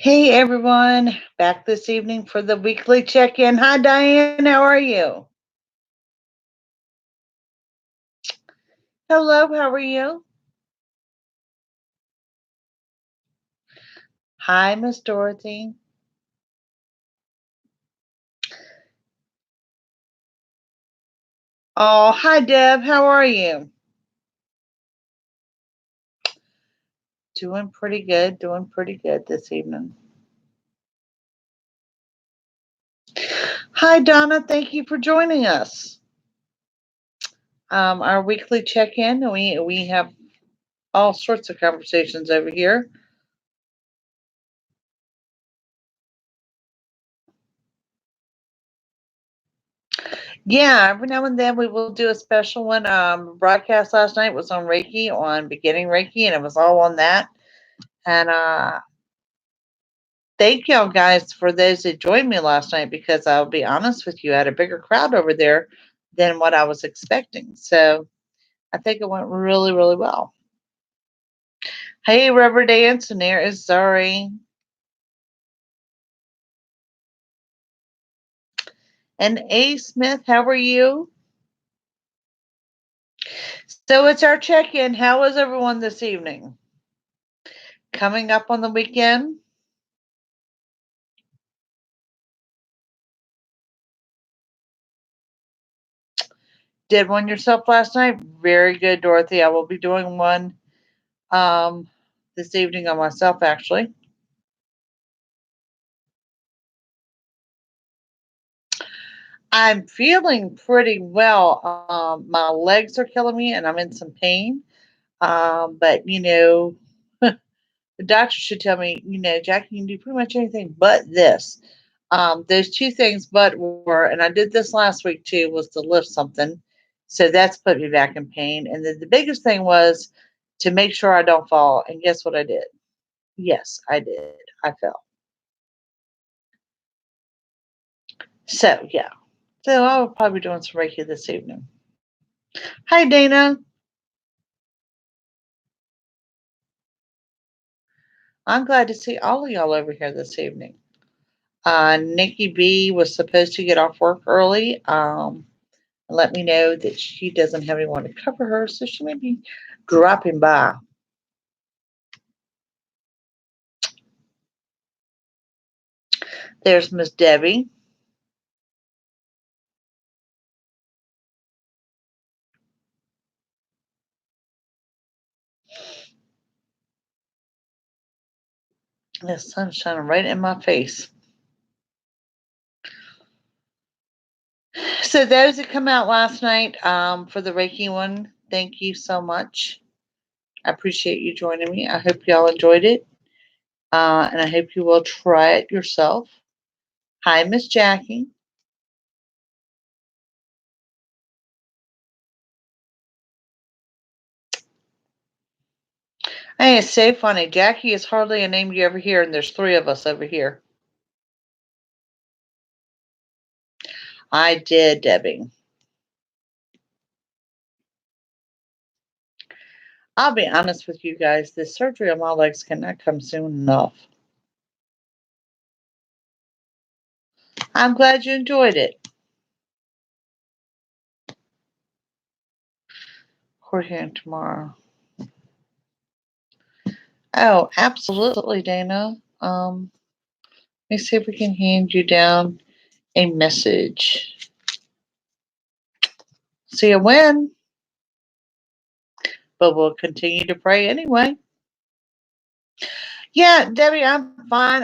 Hey everyone, back this evening for the weekly check-in. Hi Diane, how are you? Hello, how are you? Hi Miss Dorothy. Oh, hi Deb, how are you? Doing pretty good this evening. Hi Donna, thank you for joining us. Our weekly check-in, we have all sorts of conversations over here. Yeah, every now and then we will do a special one. Broadcast last night was on Reiki, on beginning Reiki, and it was all on that. And thank y'all guys for those that joined me last night, because I'll be honest with you, I had a bigger crowd over there than what I was expecting. So I think it went really, really well. Hey, Rubber Dance, and there is Zari. And A. Smith, how are you? So it's our check in. How is everyone this evening? Coming up on the weekend? Did one yourself last night? Very good, Dorothy. I will be doing one um, this evening on myself, actually. I'm feeling pretty well. My legs are killing me and I'm in some pain. But, the doctor should tell me, Jackie, you can do pretty much anything but this. Those two things, but were, and I did this last week too, was to lift something. So that's put me back in pain. And then the biggest thing was to make sure I don't fall. And guess what I did? Yes, I did. I fell. So, yeah. So I will probably be doing some Reiki this evening. Hi, Dana. I'm glad to see all of y'all over here this evening. Nikki B was supposed to get off work early. And let me know that she doesn't have anyone to cover her, so she may be dropping by. There's Miss Debbie. The sun's shining right in my face. So those that come out last night for the Reiki one, thank you so much. I appreciate you joining me. I hope y'all enjoyed it. And I hope you will try it yourself. Hi, Miss Jackie. Hey, it's so funny. Jackie is hardly a name you ever hear, and there's three of us over here. I did, Debbie. I'll be honest with you guys, this surgery on my legs cannot come soon enough. I'm glad you enjoyed it. We're here tomorrow. Oh, absolutely, Dana. Let me see if we can hand you down a message. See you when, but we'll continue to pray anyway. Yeah, Debbie, I'm fine.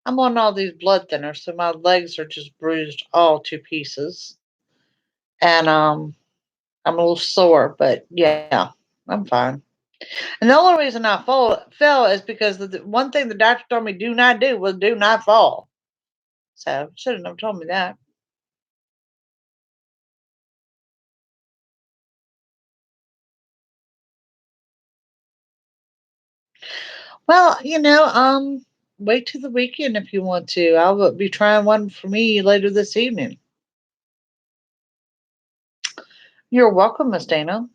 I'm on all these blood thinners, so my legs are just bruised all to pieces. And I'm a little sore, but yeah, I'm fine. And the only reason I fell is because the one thing the doctor told me do not do was do not fall. So shouldn't have told me that. Well, wait till the weekend if you want to. I'll be trying one for me later this evening. You're welcome, Miss Dana.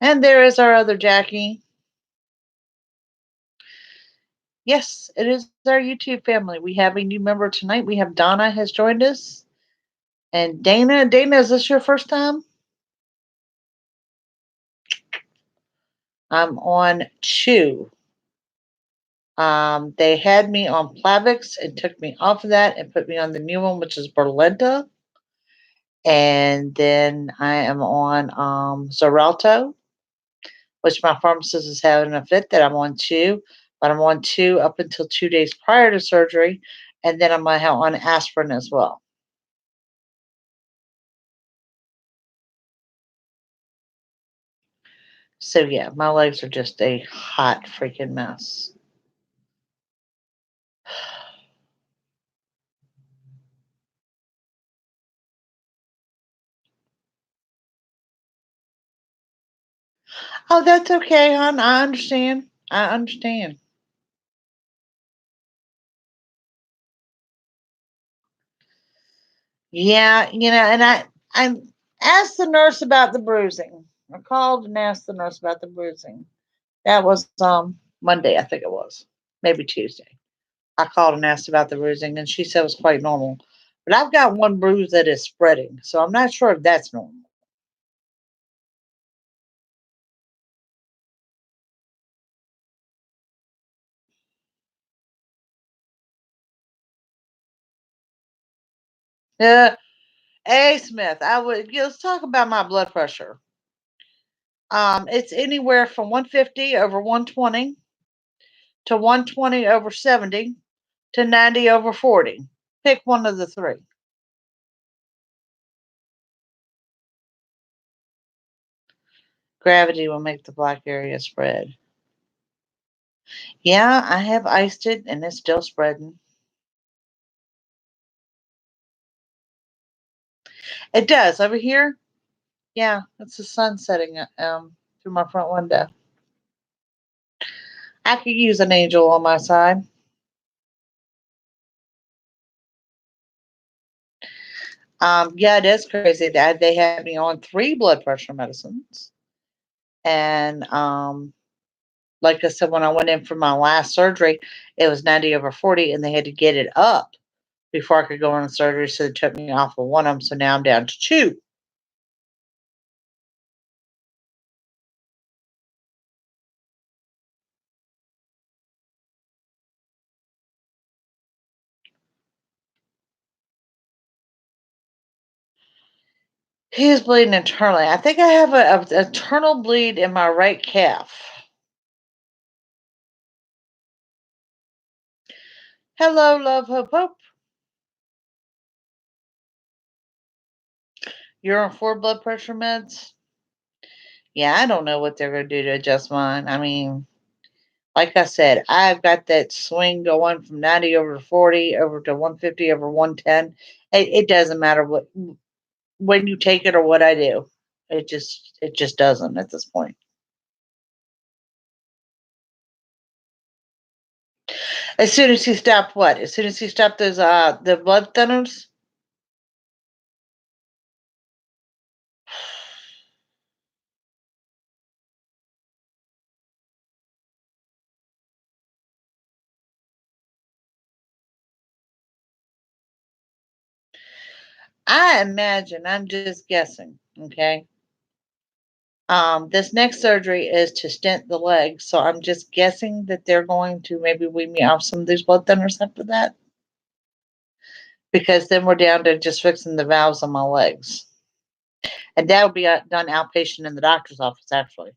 And there is our other Jackie. Yes, it is our YouTube family. We have a new member tonight. We have Donna has joined us. And Dana. Dana, is this your first time? I'm on two. They had me on Plavix and took me off of that and put me on the new one, which is Berlinta. And then I am on Xarelto, which my pharmacist is having a fit that I'm on two, but I'm on two up until 2 days prior to surgery. And then I'm on aspirin as well. So yeah, my legs are just a hot freaking mess. Oh, that's okay, hon. I understand. I understand. Yeah, and I asked the nurse about the bruising. I called and asked the nurse about the bruising. That was Monday, I think it was. Maybe Tuesday. I called and asked about the bruising and she said it was quite normal. But I've got one bruise that is spreading, so I'm not sure if that's normal. Uh, A. Smith, let's talk about my blood pressure. It's anywhere from 150 over 120 to 120 over 70 to 90 over 40. Pick one of the three. Gravity will make the black area spread. Yeah, I have iced it and it's still spreading. It does over here. Yeah, it's the sun setting through my front window. I could use an angel on my side. Yeah, it is crazy that they had me on three blood pressure medicines. And like I said, when I went in for my last surgery, it was 90 over 40, and they had to get it up before I could go on surgery. So they took me off of one of them. So now I'm down to two. He is bleeding internally. I think I have a internal bleed in my right calf. Hello, love, hope, hope. You're on four blood pressure meds? Yeah, I don't know what they're going to do to adjust mine. I mean, like I said, I've got that swing going from 90 over 40 over to 150 over 110. It doesn't matter what when you take it or what I do. It just doesn't at this point. As soon as you stop what? As soon as you stop those the blood thinners? I imagine, I'm just guessing, okay? This next surgery is to stent the leg, so I'm just guessing that they're going to maybe wean me off some of these blood thinners after that, because then we're down to just fixing the valves on my legs, and that will be done outpatient in the doctor's office, actually.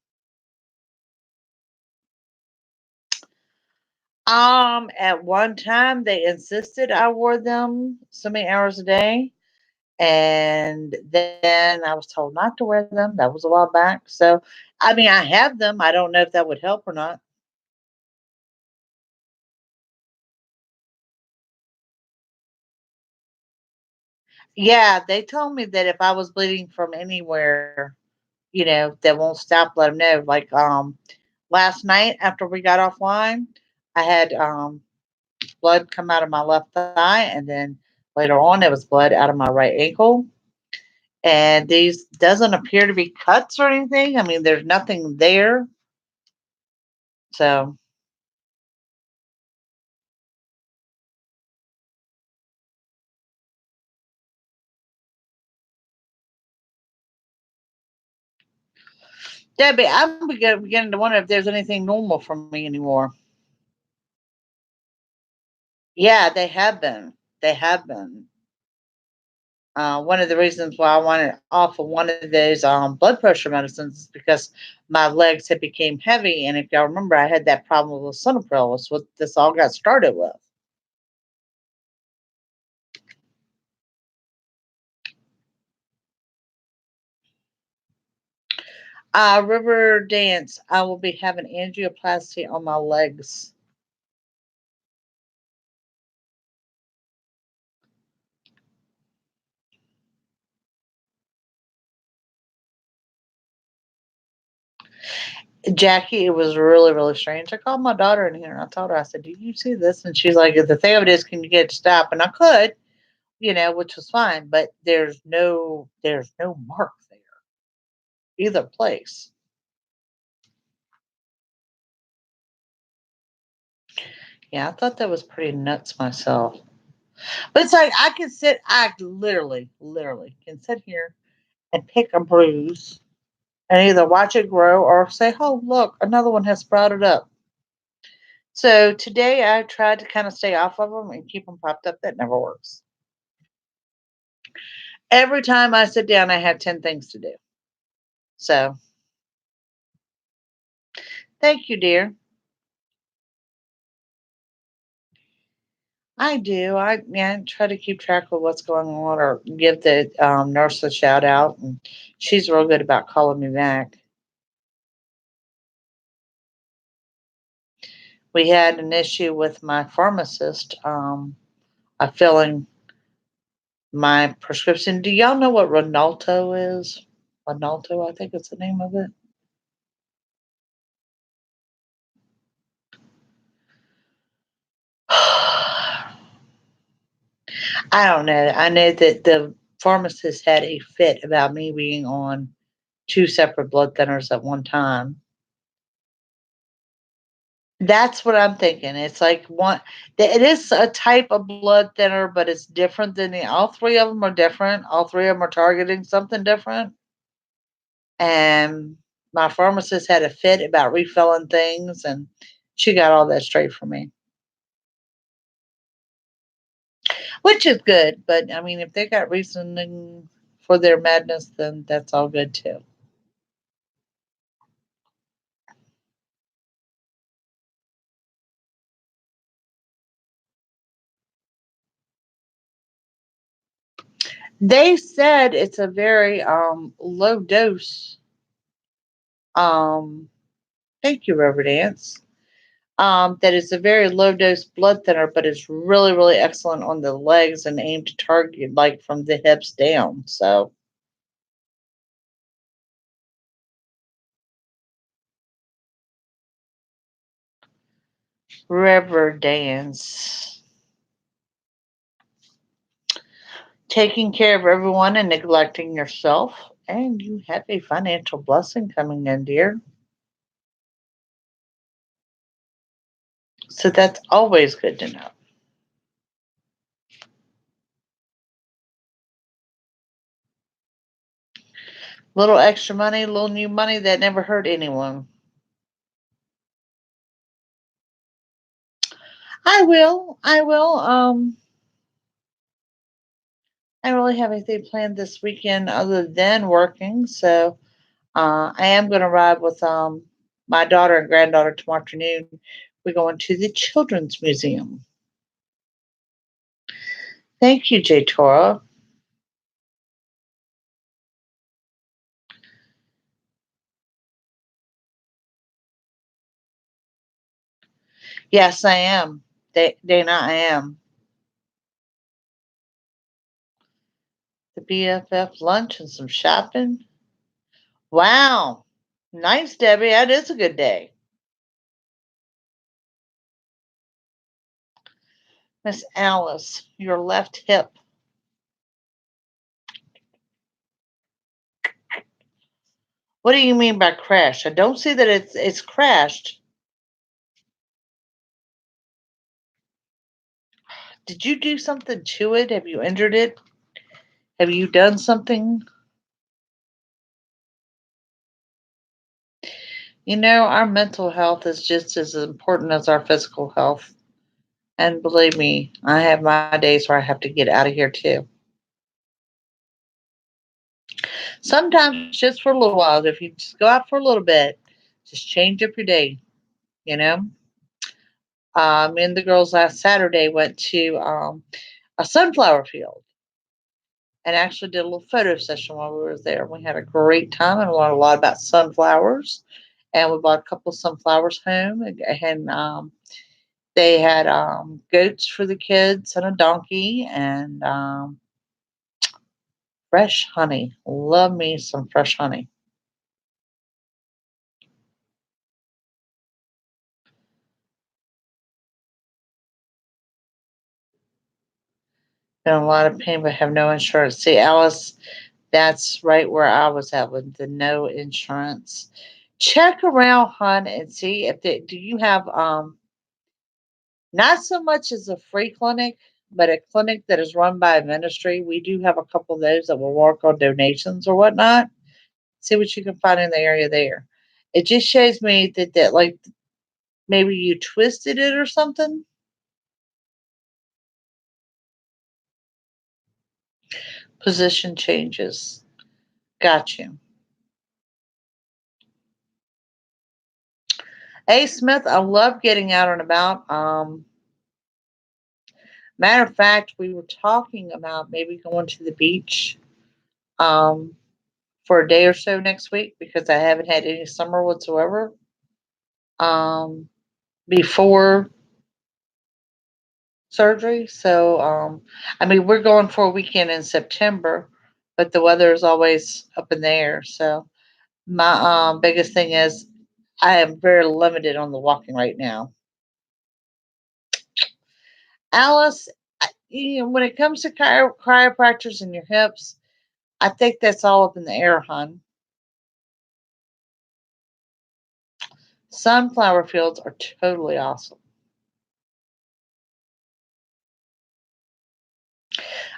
At one time they insisted I wore them so many hours a day, and then I was told not to wear them. That was a while back. So, I mean, I have them. I don't know if that would help or not. Yeah, they told me that if I was bleeding from anywhere, that won't stop, let them know. Like last night after we got offline, I had blood come out of my left thigh, and then later on there was blood out of my right ankle. And these doesn't appear to be cuts or anything. I mean, there's nothing there. So Debbie, I'm beginning to wonder if there's anything normal for me anymore. Yeah, they have been. They have been. One of the reasons why I wanted off of one of those blood pressure medicines is because my legs had became heavy, and if y'all remember, I had that problem with Lisinopril. That's what this all got started with. River Dance. I will be having angioplasty on my legs. Jackie, it was really, really strange. I called my daughter in here and I told her, I said, "Do you see this?" And she's like, "The thing of it is, can you get it to stop?" And I could, which was fine, but there's no mark there either place. Yeah, I thought that was pretty nuts myself. But it's like I literally can sit here and pick a bruise and either watch it grow or say, "Oh, look, another one has sprouted up." So today I tried to kind of stay off of them and keep them popped up. That never works. Every time I sit down, I have 10 things to do. So thank you, dear. I do. I try to keep track of what's going on or give the nurse a shout out. And she's real good about calling me back. We had an issue with my pharmacist filling my prescription. Do y'all know what Ronaldo is? Ronaldo, I think it's the name of it. I don't know. I know that the pharmacist had a fit about me being on two separate blood thinners at one time. That's what I'm thinking. It's like it is a type of blood thinner, but it's different than all three of them are different. All three of them are targeting something different. And my pharmacist had a fit about refilling things, and she got all that straight for me, which is good. But I mean, if they got reasoning for their madness, then that's all good too. They said it's a very low dose. Um, Thank you, Riverdance. That is a very low dose blood thinner, but it's really, really excellent on the legs and aimed to target like from the hips down. So, Riverdance. Taking care of everyone and neglecting yourself, and you have a financial blessing coming in, dear. So, that's always good to know. Little extra money, little new money that never hurt anyone. I will. I will. I don't really have anything planned this weekend other than working. So I am going to ride with my daughter and granddaughter tomorrow afternoon. We're going to the Children's Museum. Thank you, J. Toro. Yes, I am. Dana, I am. The BFF lunch and some shopping. Wow. Nice, Debbie. That is a good day. Miss Alice, your left hip. What do you mean by crash? I don't see that it's crashed. Did you do something to it? Have you injured it? Have you done something? Our mental health is just as important as our physical health. And believe me, I have my days where I have to get out of here too. Sometimes just for a little while, if you just go out for a little bit, just change up your day, you know? Me and the girls last Saturday went to a sunflower field and actually did a little photo session while we were there. We had a great time and learned a lot about sunflowers. And we bought a couple of sunflowers home. And they had goats for the kids and a donkey and fresh honey. Love me some fresh honey. Been in a lot of pain, but have no insurance. See, Alice, that's right where I was at with the no insurance. Check around, hon, and see if they do you have not so much as a free clinic, but a clinic that is run by a ministry. We do have a couple of those that will work on donations or whatnot. See what you can find in the area there. It just shows me that like maybe you twisted it or something. Position changes. Got you. Hey Smith, I love getting out and about. Matter of fact, we were talking about maybe going to the beach um, for a day or so next week because I haven't had any summer whatsoever. Um, Before surgery. So, I mean, we're going for a weekend in September, but the weather is always up in the air. So, my biggest thing is I am very limited on the walking right now. Alice, when it comes to chiropractors and your hips, I think that's all up in the air, hon. Sunflower fields are totally awesome.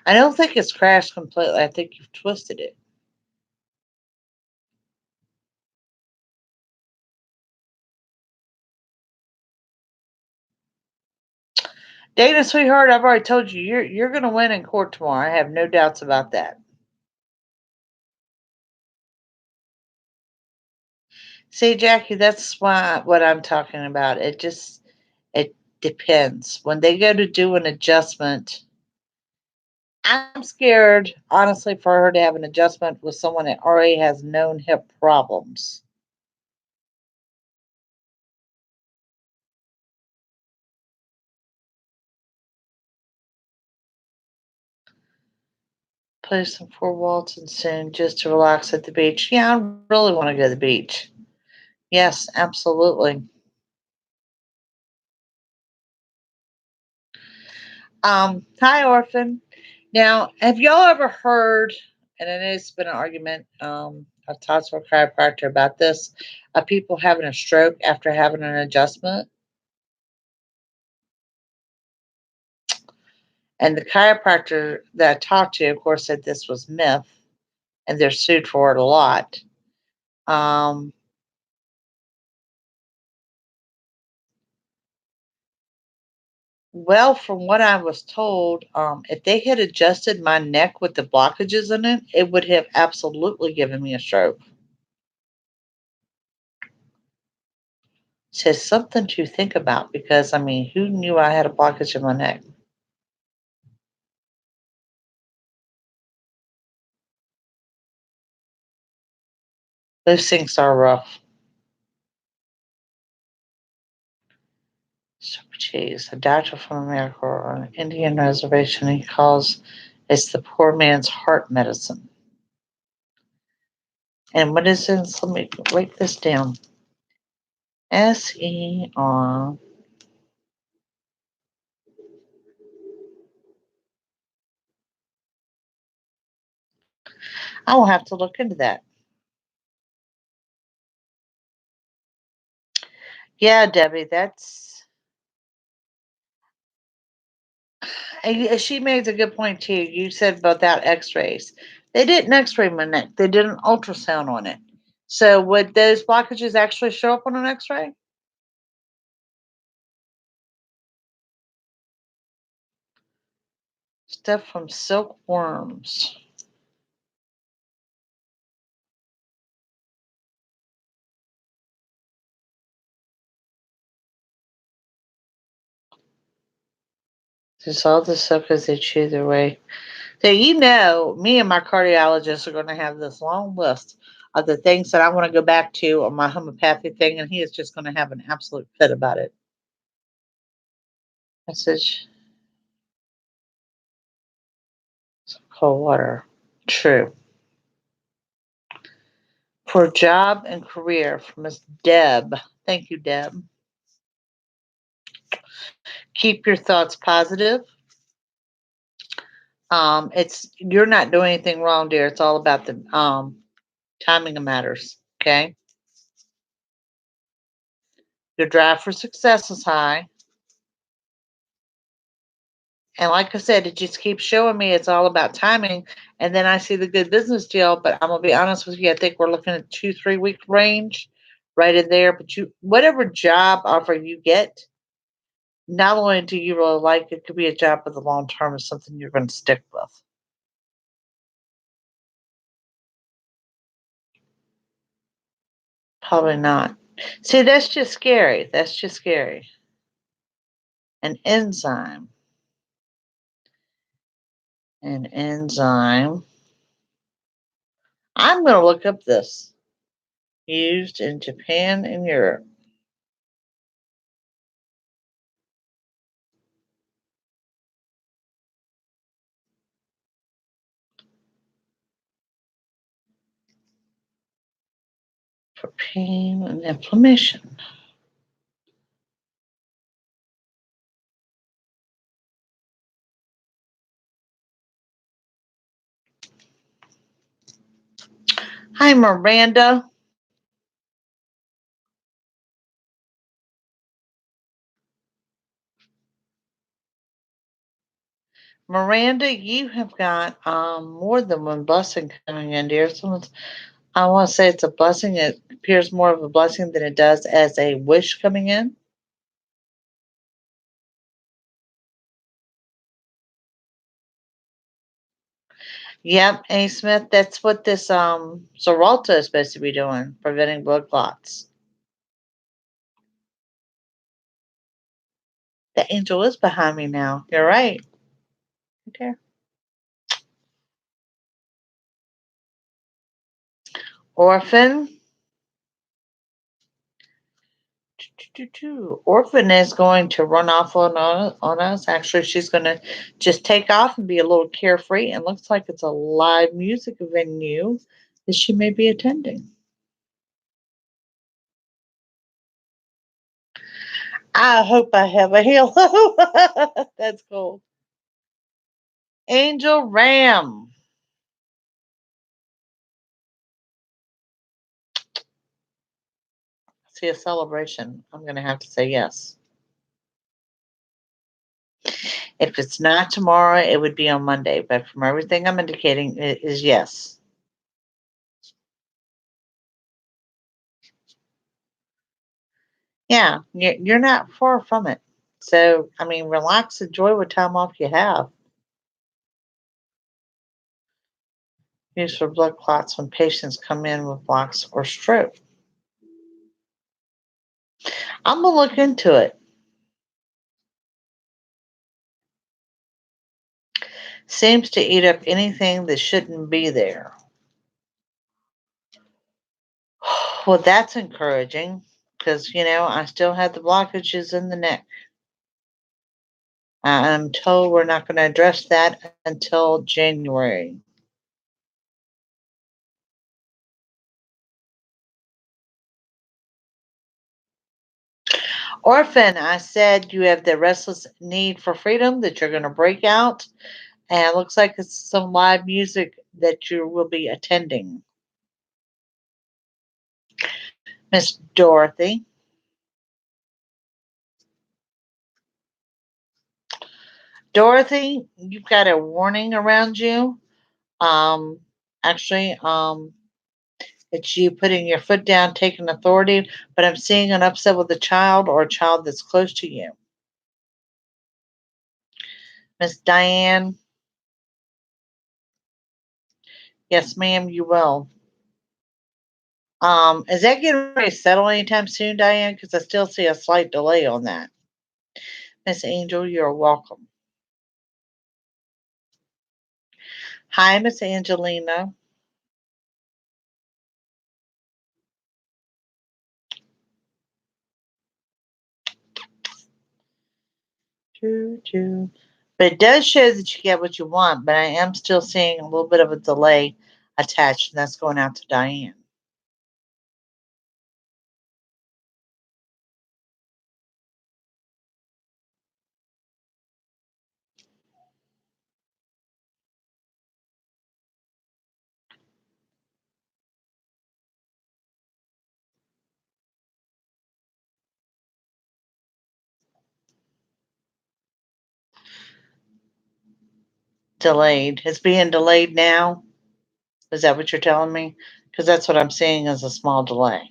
I don't think it's crashed completely. I think you've twisted it. Dana, sweetheart, I've already told you you're going to win in court tomorrow. I have no doubts about that. See, Jackie, that's why what I'm talking about. It depends. When they go to do an adjustment, I'm scared, honestly, for her to have an adjustment with someone that already has known hip problems. Play some four waltzing soon just to relax at the beach. Yeah, I really want to go to the beach. Yes, absolutely. Hi, Orphan. Now, have y'all ever heard, and I know it's been an argument, I've talked to a chiropractor about this, of people having a stroke after having an adjustment? And the chiropractor that I talked to, of course, said this was myth, and they're sued for it a lot. Um, well, from what I was told, if they had adjusted my neck with the blockages in it, it would have absolutely given me a stroke. So something to think about because I mean, who knew I had a blockage in my neck? Those things are rough. So, geez, a doctor from America on an Indian reservation, he calls it's the poor man's heart medicine. And what is this? Let me write this down. SER. I will have to look into that. Yeah, Debbie, she made a good point too. You said about that X-rays. They didn't X-ray my neck. They did an ultrasound on it. So would those blockages actually show up on an X-ray? Stuff from silkworms. Just all the stuff because they chew their way. So me and my cardiologist are going to have this long list of the things that I want to go back to on my homeopathy thing, and he is just going to have an absolute fit about it. Message, cold water. True. For job and career from Miss Deb. Thank you, Deb. Keep your thoughts positive. It's you're not doing anything wrong, dear. It's all about the timing of matters. Okay. Your drive for success is high. And like I said, it just keeps showing me it's all about timing. And then I see the good business deal, but I'm gonna be honest with you, I think we're looking at 2, 3 week range right in there. But whatever job offer you get, not only do you really like it, could be a job for the long term is something you're gonna stick with. Probably not. See, that's just scary. That's just scary. An enzyme. An enzyme. I'm gonna look up this. Used in Japan and Europe. For pain and inflammation. Hi, Miranda. Miranda, you have got more than one blessing coming in, dear. I want to say it's a blessing. It appears more of a blessing than it does as a wish coming in. Yep, A. Smith, that's what this Xarelto is supposed to be doing, preventing blood clots. The angel is behind me now. You're right. Okay. Orphan. Orphan is going to run off on us. Actually, she's going to just take off and be a little carefree. And looks like it's a live music venue that she may be attending. I hope I have a halo. That's cool. Angel Ram. See a celebration. I'm going to have to say yes. If it's not tomorrow, it would be on Monday. But from everything I'm indicating, it is yes. Yeah, you're not far from it. So, I mean, relax, enjoy what time off you have. Used for blood clots when patients come in with blocks or stroke. I'm going to look into it. Seems to eat up anything that shouldn't be there. Well, that's encouraging because, I still have the blockages in the neck. I'm told we're not going to address that until January. Orphan, I said you have the restless need for freedom that you're going to break out, and it looks like it's some live music that you will be attending. Miss Dorothy. Dorothy, you've got a warning around you. Um, actually, It's you putting your foot down, taking authority, but I'm seeing an upset with a child or a child that's close to you. Miss Diane, yes, ma'am, you will. Is that getting ready to settle anytime soon, Diane? Because I still see a slight delay on that. Miss Angel, you're welcome. Hi, Miss Angelina. Choo, choo. But it does show that you get what you want, but I am still seeing a little bit of a delay attached, and that's going out to Diane. Delayed. It's being delayed now. Is that what you're telling me? Because that's what I'm seeing as a small delay.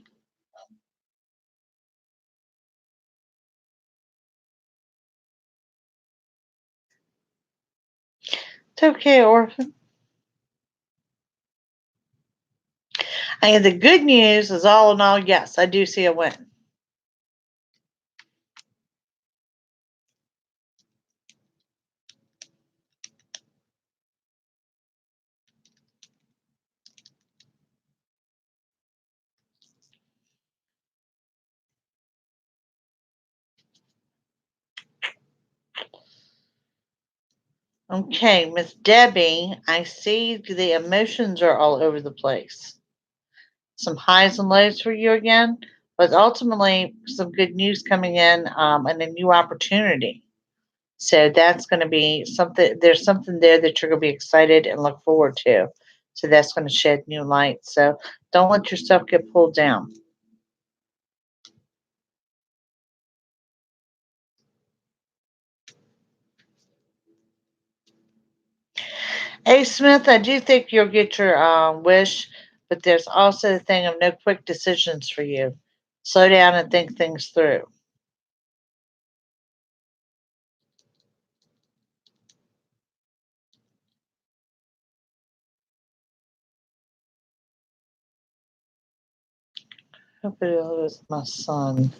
It's okay, Orphan. And the good news is, all in all, yes, I do see a win. Okay, Miss Debbie, I see the emotions are all over the place. Some highs and lows for you again, but ultimately some good news coming in, and a new opportunity. So that's going to be something. There's something there that you're going to be excited and look forward to. So that's going to shed new light. So don't let yourself get pulled down. Hey Smith, I do think you'll get your wish, but there's also the thing of no quick decisions for you. Slow down and think things through. Hope it is my son.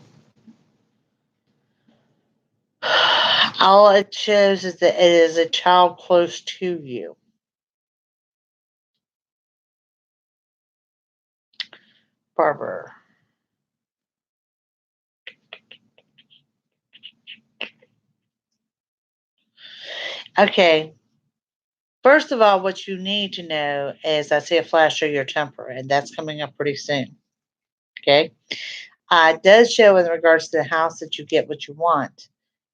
All it shows is that it is a child close to you. Barber. Okay. First of all, what you need to know is I see a flash of your temper, and that's coming up pretty soon. Okay. It does show in regards to the house that you get what you want,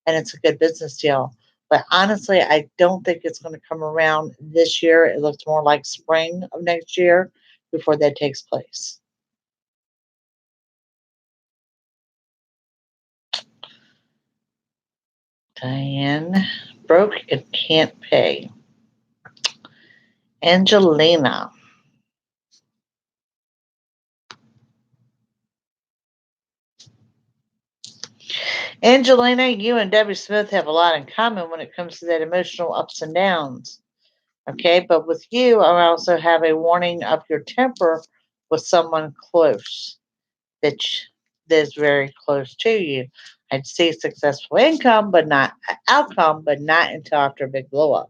and it's a good business deal. But honestly, I don't think it's going to come around this year. It looks more like spring of next year before that takes place. Diane, broke and can't pay. Angelina. Angelina, you and Debbie Smith have a lot in common when it comes to that emotional ups and downs. Okay, but with you, I also have a warning of your temper with someone close that that is very close to you. I'd see successful income, but not outcome, but not until after a big blow up.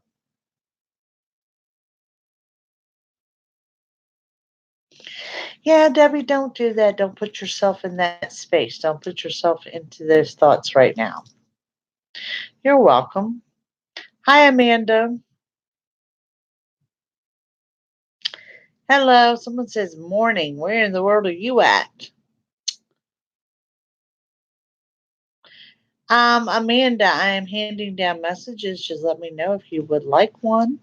Yeah, Debbie, don't do that. Don't put yourself in that space. Don't put yourself into those thoughts right now. You're welcome. Hi, Amanda. Hello. Someone says morning. Where in the world are you at? Amanda, I am handing down messages. Just let me know if you would like one.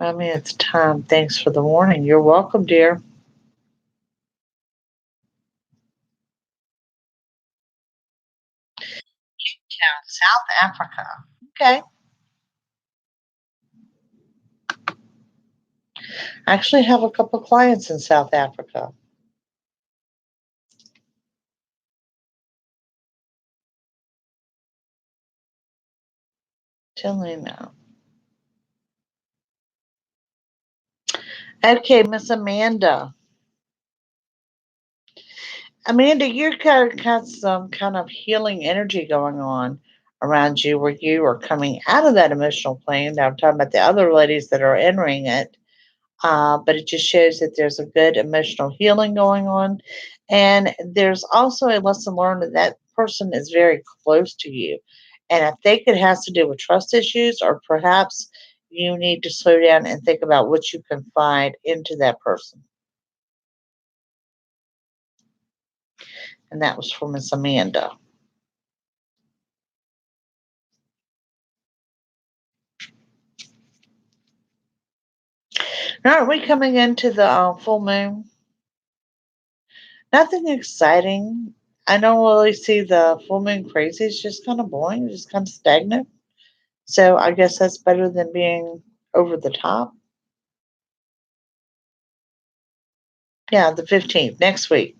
I mean, it's time. Thanks for the warning. You're welcome, dear. Town, South Africa. Okay. I actually have a couple clients in South Africa. Telling you now. Okay, Miss Amanda. Amanda, you're got some kind of healing energy going on around you where you are coming out of that emotional plane. Now, I'm talking about the other ladies that are entering it. But it just shows that there's a good emotional healing going on. And there's also a lesson learned that that person is very close to you. And I think it has to do with trust issues, or perhaps you need to slow down and think about what you confide into that person. And that was from Miss Amanda. Now, aren't we coming into the full moon? Nothing exciting. I don't really see the full moon crazy. It's just kind of boring, just kind of stagnant. So I guess that's better than being over the top. Yeah, the 15th, next week.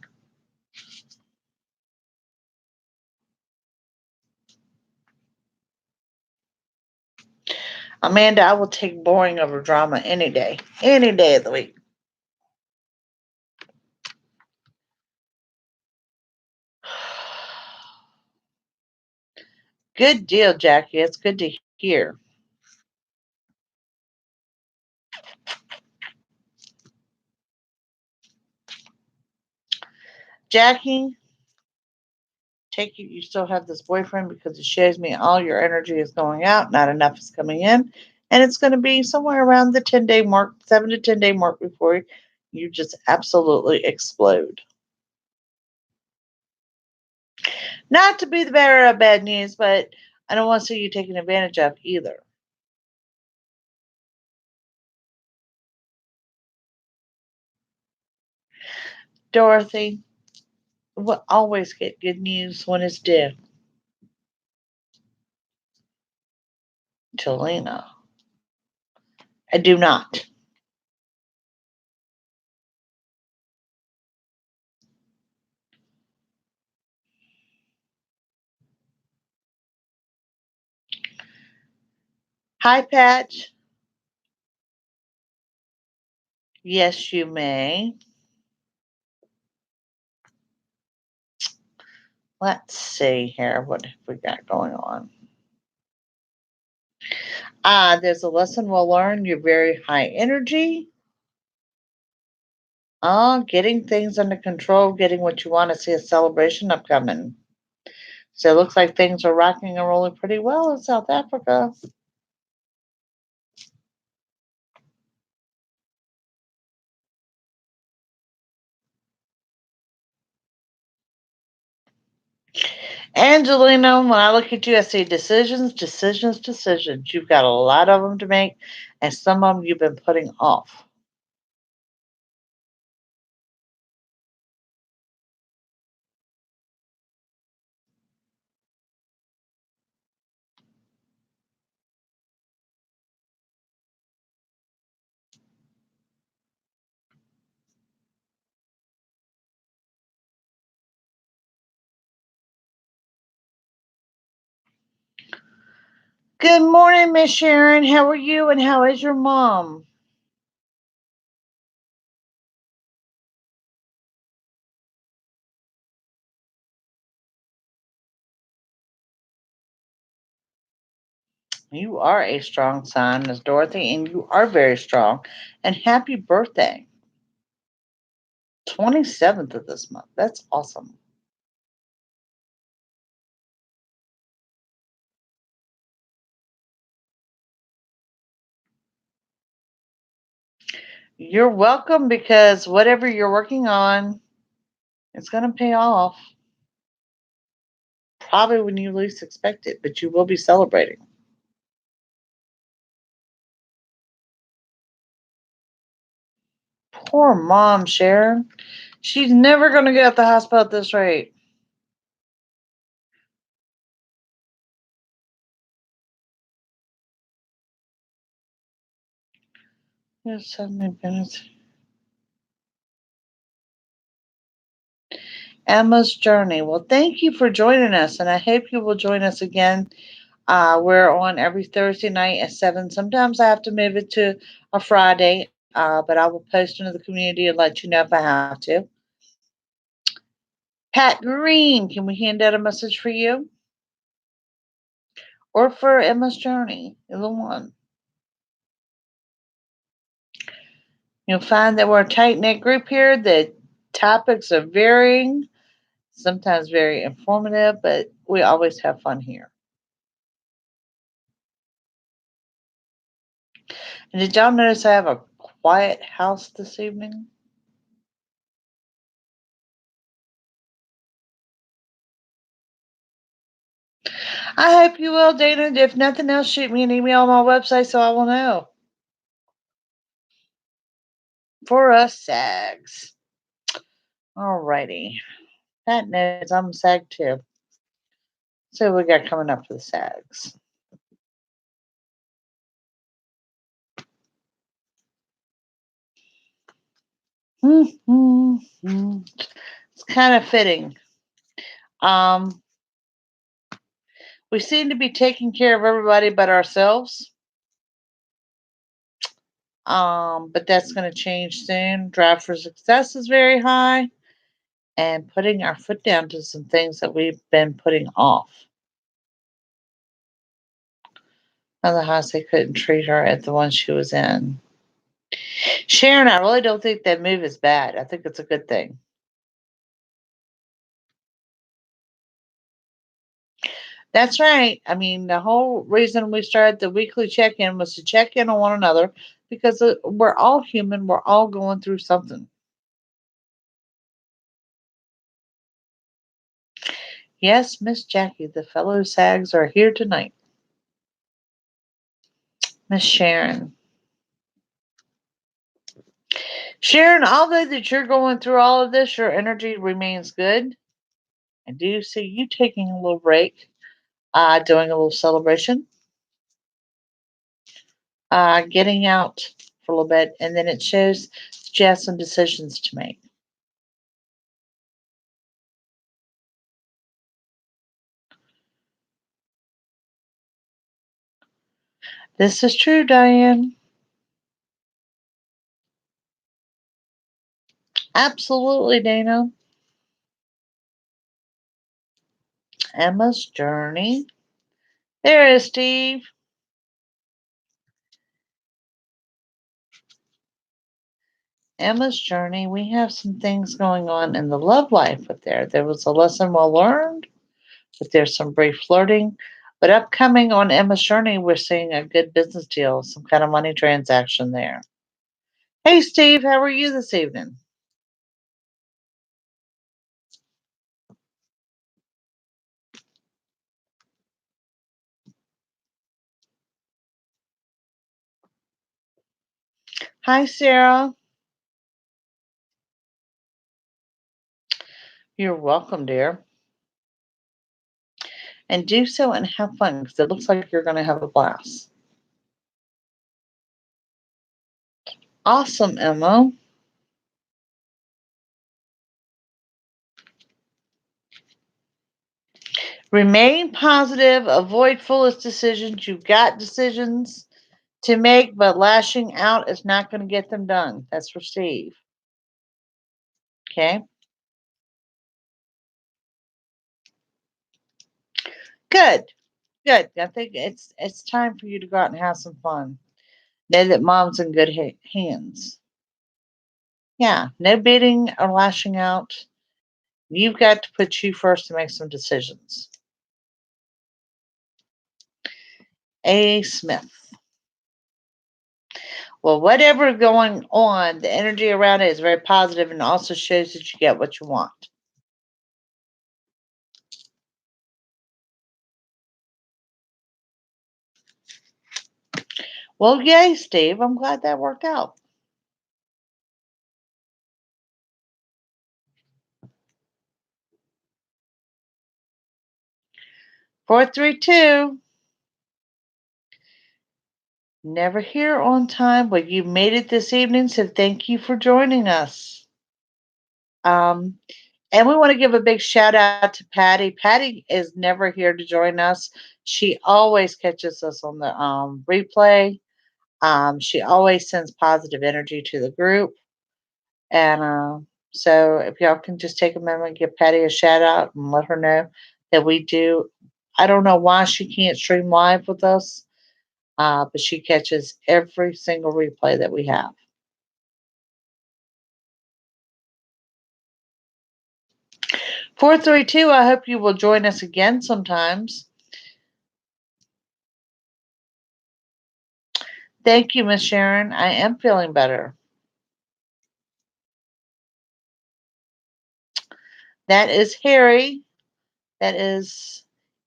Amanda, I will take boring over drama any day of the week. Good deal, Jackie. It's good to hear. Jackie, take it you still have this boyfriend because it shows me all your energy is going out, not enough is coming in. And it's going to be somewhere around the 10-day mark, 7 to 10 day mark before you just absolutely explode. Not to be the bearer of bad news, but I don't want to see you taken advantage of either. Dorothy, we'll always get good news when it's due. Talina, I do not. Hi, Patch. Yes, you may. Let's see here. What have we got going on? There's a lesson we'll learn. You're very high energy. Getting things under control, getting what you want to see a celebration upcoming. So it looks like things are rocking and rolling pretty well in South Africa. Angelina, when I look at you, I see decisions, decisions, decisions. You've got a lot of them to make, and some of them you've been putting off. Good morning, Miss Sharon. How are you, and how is your mom? You are a strong sign, Miss Dorothy, and you are very strong. And happy birthday. 27th of this month. That's awesome. You're welcome because whatever you're working on, it's going to pay off probably when you least expect it, but you will be celebrating. Poor mom, Sharon. She's never going to get out the hospital at this rate. Yes, 7 minutes. Emma's Journey. Well, thank you for joining us, and I hope you will join us again. We're on every Thursday night at 7. Sometimes I have to move it to a Friday, but I will post into the community and let you know if I have to. Pat Green, can we hand out a message for you? Or for Emma's Journey? Either one. You'll find that we're a tight knit group here. The topics are varying, sometimes very informative, but we always have fun here. And did y'all notice I have a quiet house this evening? I hope you will, Dana. If nothing else, shoot me an email on my website so I will know. For us SAGs. Alrighty. That knows I'm a SAG too. So we got coming up for the SAGs. It's kind of fitting. Um, we seem to be taking care of everybody but ourselves. But that's going to change soon. Drive for success is very high, and putting our foot down to some things that we've been putting off. Other house they couldn't treat her at the one she was in. Sharon, I really don't think that move is bad. I think it's a good thing. That's right. I mean, the whole reason we started the weekly check in was to check in on one another because we're all human. We're all going through something. Yes, Miss Jackie, the fellow SAGs are here tonight. Miss Sharon. Sharon, although that you're going through all of this, your energy remains good. I do see you taking a little break, doing a little celebration, getting out for a little bit, and then it shows that you have some decisions to make. This is true, Diane. Absolutely, Dana. Emma's Journey. There is Steve. Emma's Journey. We have some things going on in the love life with there. There was a lesson well learned, but there's some brief flirting. But upcoming on Emma's Journey, we're seeing a good business deal, some kind of money transaction there. Hey, Steve, how are you this evening? Hi, Sarah. You're welcome, dear. And do so and have fun because it looks like you're going to have a blast. Awesome, Emma. Remain positive, avoid foolish decisions. You've got decisions to make, but lashing out is not going to get them done. That's for Steve. Okay. Good. Good. I think it's time for you to go out and have some fun. Know that mom's in good hands. Yeah. No beating or lashing out. You've got to put you first to make some decisions. A. Smith. Well, whatever is going on, the energy around it is very positive and also shows that you get what you want. Well, yay, Steve. I'm glad that worked out. 432. Never here on time, but you made it this evening, so thank you for joining us. Um, and we want to give a big shout out to Patty. Patty is never here to join us. She always catches us on the replay. She always sends positive energy to the group. And so if y'all can just take a moment, give Patty a shout out and let her know that we do. I don't know why she can't stream live with us, but she catches every single replay that we have. 432, I hope you will join us again sometimes. Thank you, Miss Sharon. I am feeling better. That is Harry. That is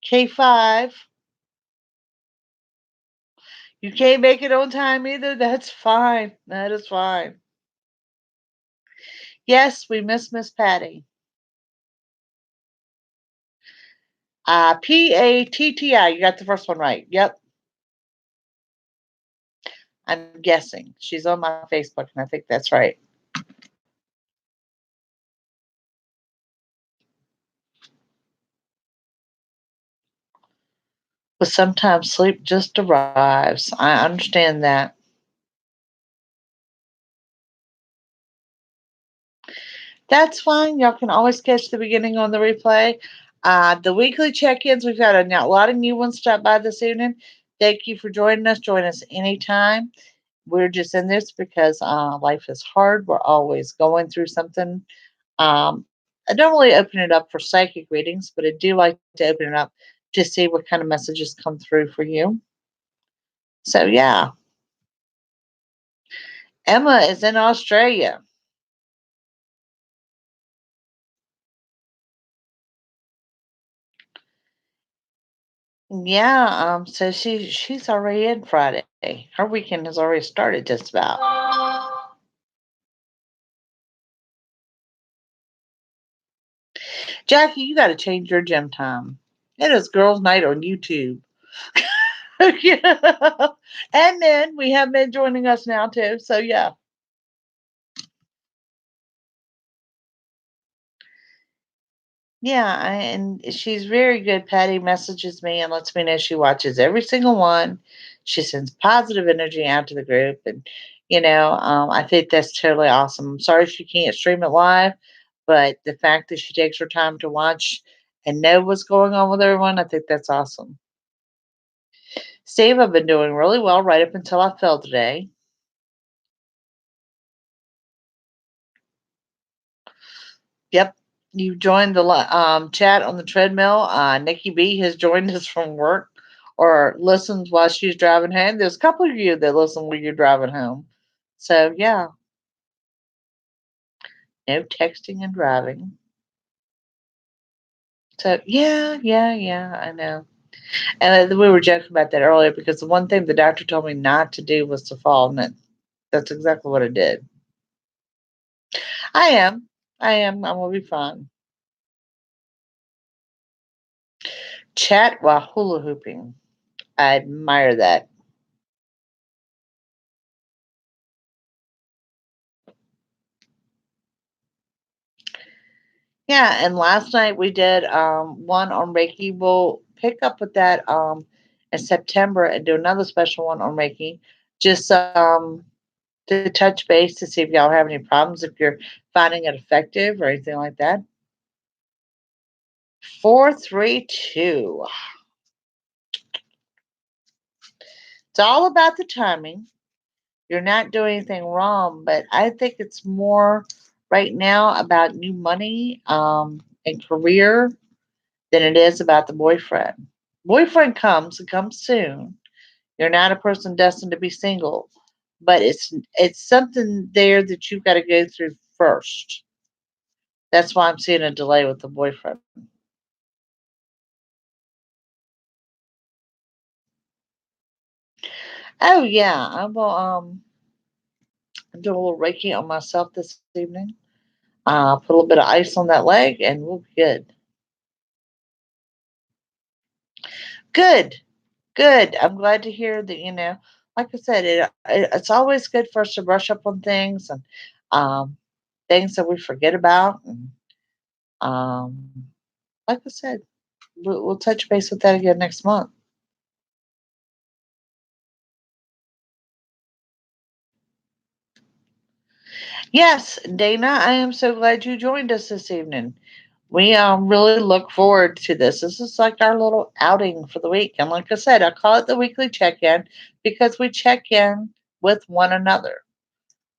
K5. You can't make it on time either. That's fine. That is fine. Yes, we miss Patty. Patti. You got the first one right. Yep. I'm guessing. She's on my Facebook, and I think that's right. But sometimes sleep just arrives. I understand that. That's fine. Y'all can always catch the beginning on the replay. The weekly check-ins, we've had a lot of new ones stop by this evening. Thank you for joining us. Join us anytime. We're just in this because life is hard. We're always going through something. I don't really open it up for psychic readings, but I do like to open it up to see what kind of messages come through for you. So, yeah, Emma is in Australia. Yeah, so she's already in Friday. Her weekend has already started just about. Jackie, you got to change your gym time. It is girls' night on YouTube. Yeah. And men, we have men joining us now too. So yeah. Yeah, and she's very good. Patty messages me and lets me know she watches every single one. She sends positive energy out to the group, and I think that's totally awesome. I'm sorry she can't stream it live, but the fact that she takes her time to watch and know what's going on with everyone, I think that's awesome. Steve, I've been doing really well right up until I fell today. Yep. You joined the chat on the treadmill. Nikki B has joined us from work or listens while she's driving home. There's a couple of you that listen when you're driving home. So, yeah, no texting and driving. So, yeah, I know. And we were joking about that earlier because the one thing the doctor told me not to do was to fall. And that's exactly what I did. I am. I am. I'm going to be fine. Chat while hula hooping. I admire that. Yeah, and last night we did one on Reiki. We'll pick up with that in September and do another special one on Reiki. Just to touch base to see if y'all have any problems, if you're finding it effective or anything like that. 432. It's all about the timing. You're not doing anything wrong, but I think it's more right now about new money and career than it is about the boyfriend. Boyfriend comes and comes soon. You're not a person destined to be single, but it's something there that you've got to go through first. That's why I'm seeing a delay with the boyfriend. Oh yeah, I will do a little Reiki on myself this evening. Put a little bit of ice on that leg and we'll be good. Good. Good. I'm glad to hear that, like I said, it's always good for us to brush up on things and um, things that we forget about. And um, like I said, we'll touch base with that again next month. Yes, Dana, I am so glad you joined us this evening. We really look forward to this. This is like our little outing for the week. And like I said, I call it the weekly check in because we check in with one another.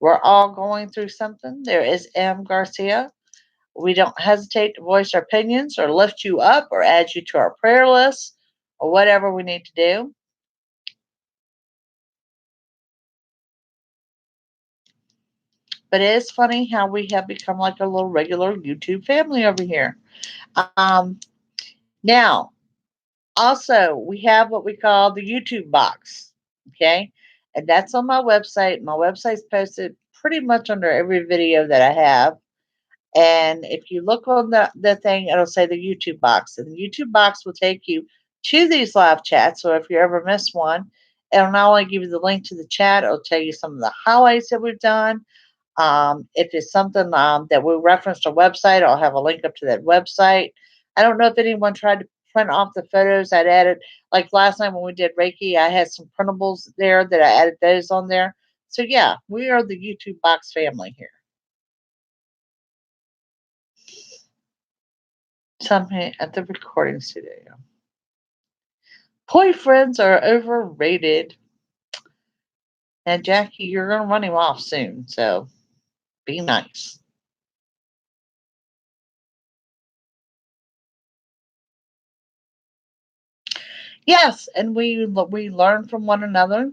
We're all going through something. There is M. Garcia. We don't hesitate to voice our opinions or lift you up or add you to our prayer list or whatever we need to do. But it is funny how we have become like a little regular YouTube family over here. Um, Now, also, we have what we call the YouTube box. Okay. And that's on my website. My website's posted pretty much under every video that I have. And if you look on the thing, it'll say the YouTube box. And the YouTube box will take you to these live chats. So if you ever miss one, it'll not only give you the link to the chat, it'll tell you some of the highlights that we've done. If it's something that we referenced a website, I'll have a link up to that website. I don't know if anyone tried to print off the photos I'd added. Like last night when we did Reiki, I had some printables there that I added those on there. So yeah, we are the YouTube box family here. Something at the recording studio. Boyfriends are overrated. And Jackie, you're gonna run him off soon, so be nice. Yes, and we learn from one another.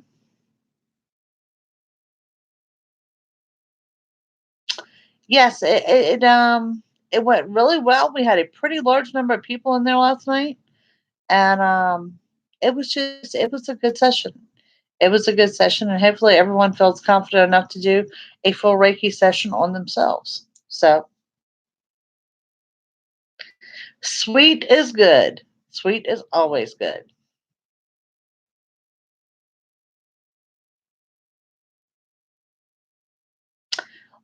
Yes, it went really well. We had a pretty large number of people in there last night, and it was a good session. It was a good session, and hopefully everyone feels confident enough to do a full Reiki session on themselves. So sweet is good. Sweet is always good.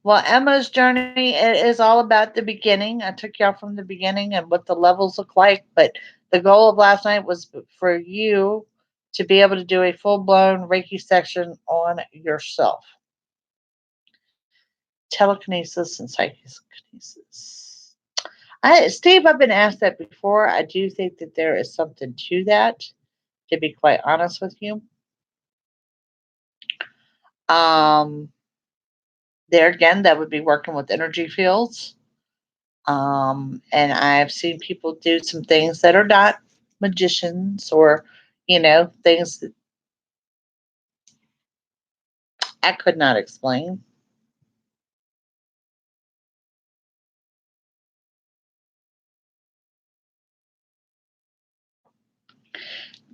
Well, Emma's journey it is all about the beginning. I took y'all from the beginning and what the levels look like, but the goal of last night was for you to be able to do a full blown Reiki section on yourself. Telekinesis and psychokinesis. Steve, I've been asked that before. I do think that there is something to that, to be quite honest with you. Um, there again, that would be working with energy fields. And I've seen people do some things that are not magicians or, things that I could not explain.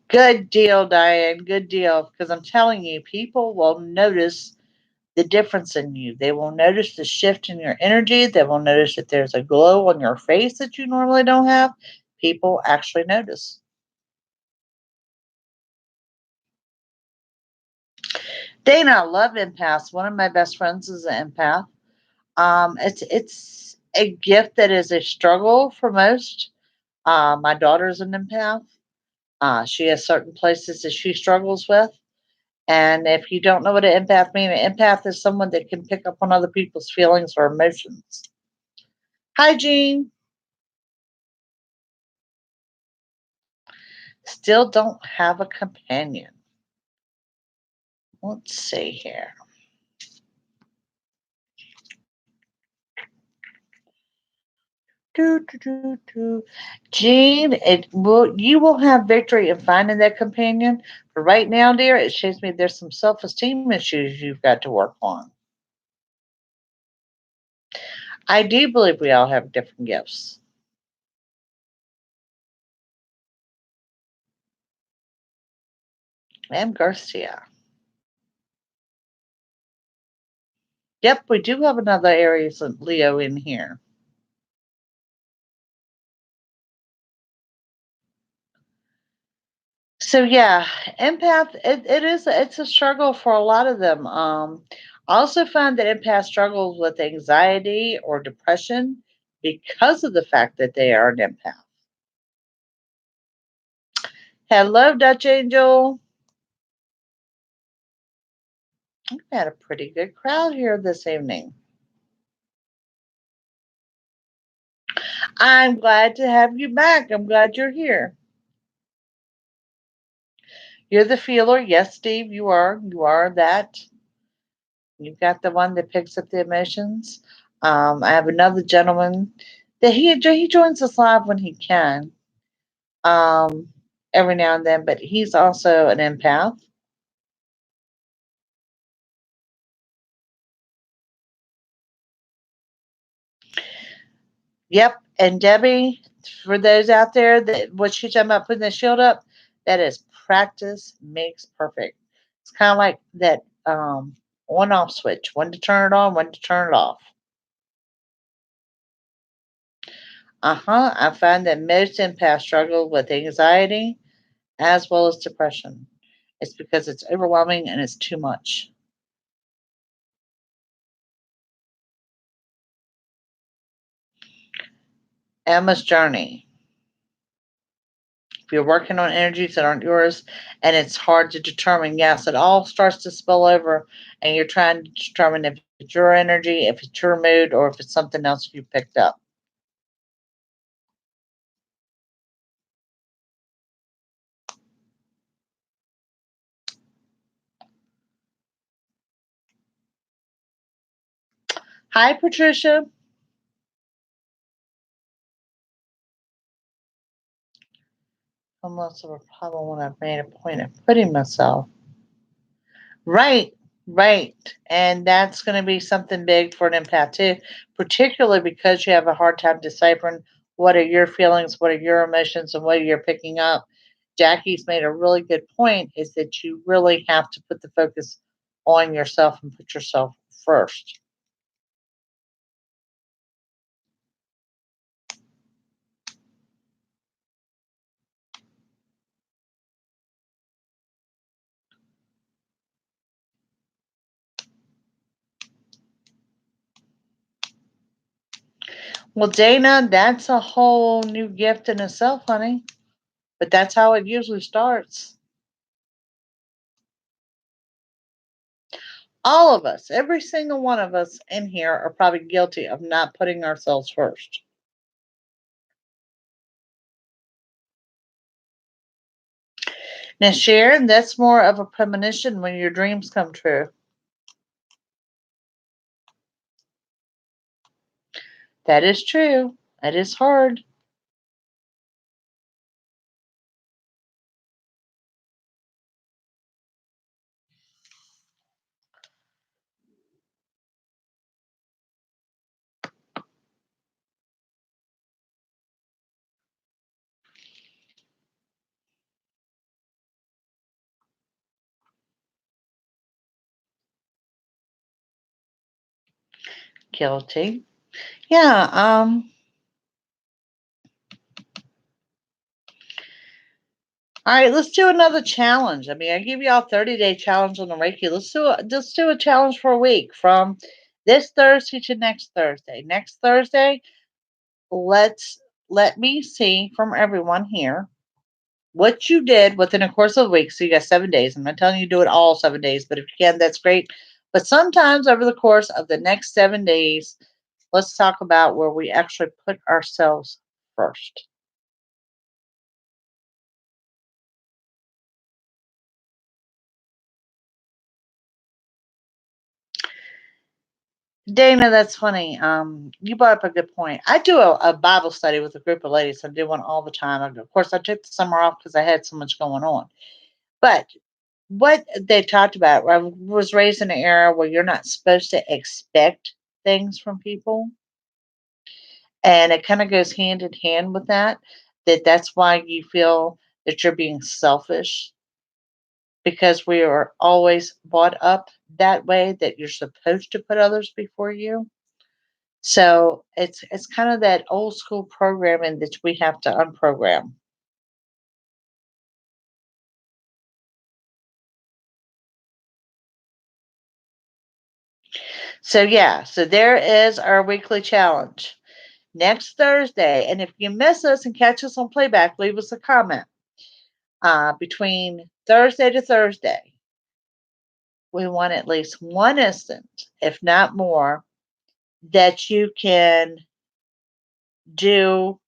Good deal, Diane. Good deal. Because I'm telling you, people will notice the difference in you. They will notice the shift in your energy. They will notice that there's a glow on your face that you normally don't have. People actually notice. Dana, I love empaths. One of my best friends is an empath. It's a gift that is a struggle for most. My daughter's an empath. She has certain places that she struggles with. And if you don't know what an empath means, an empath is someone that can pick up on other people's feelings or emotions. Hi, Jean. Still don't have a companion. Let's see here. Do, do, do, do. Jean, you will have victory in finding that companion. But right now, dear, it shows me there's some self-esteem issues you've got to work on. I do believe we all have different gifts. And Garcia. Yep, we do have another Aries and Leo in here. So yeah, empath it's a struggle for a lot of them. I also find that empath struggles with anxiety or depression because of the fact that they are an empath. Hello, Dutch Angel. We've had a pretty good crowd here this evening. I'm glad to have you back. I'm glad you're here. You're the feeler. Yes, Steve, you are. You are that. You've got the one that picks up the emotions. I have another gentleman that he joins us live when he can, um, every now and then, but he's also an empath. Yep. And Debbie, for those out there that what she's talking about putting the shield up, that is practice makes perfect. It's kind of like that on off switch, when to turn it on, when to turn it off. Uh-huh. I find that most empaths struggle with anxiety as well as depression. It's because it's overwhelming and it's too much. Emma's journey. If you're working on energies that aren't yours and it's hard to determine, yes, it all starts to spill over and you're trying to determine if it's your energy, if it's your mood, or if it's something else you picked up. Hi, Patricia. Almost of a problem when I've made a point of putting myself. Right, right. And that's going to be something big for an empath too, particularly because you have a hard time deciphering what are your feelings, what are your emotions, and what you're picking up. Jackie's made a really good point is that you really have to put the focus on yourself and put yourself first. Well, Dana, that's a whole new gift in itself, honey. But that's how it usually starts. All of us, every single one of us in here are probably guilty of not putting ourselves first. Now, Sharon, that's more of a premonition when your dreams come true. That is true. That is hard. Guilty. Yeah. All right. Let's do another challenge. I mean, I give y'all 30-day challenge on the Reiki. Let's do a challenge for a week from this Thursday to next Thursday. Next Thursday, let's let me see from everyone here what you did within a course of a week. So you got 7 days. I'm not telling you to do it all 7 days, but if you can, that's great. But sometimes over the course of the next 7 days, let's talk about where we actually put ourselves first. Dana, that's funny. You brought up a good point. I do a Bible study with a group of ladies. I do one all the time. Of course, I took the summer off because I had so much going on. But what they talked about, I was raised in an era where you're not supposed to expect things from people. And it kind of goes hand in hand with that, that's why you feel that you're being selfish because we are always brought up that way that you're supposed to put others before you. So it's kind of that old school programming that we have to unprogram. So, yeah, so there is our weekly challenge next Thursday. And if you miss us and catch us on playback, leave us a comment. Between Thursday to Thursday, we want at least one instance, if not more, that you can do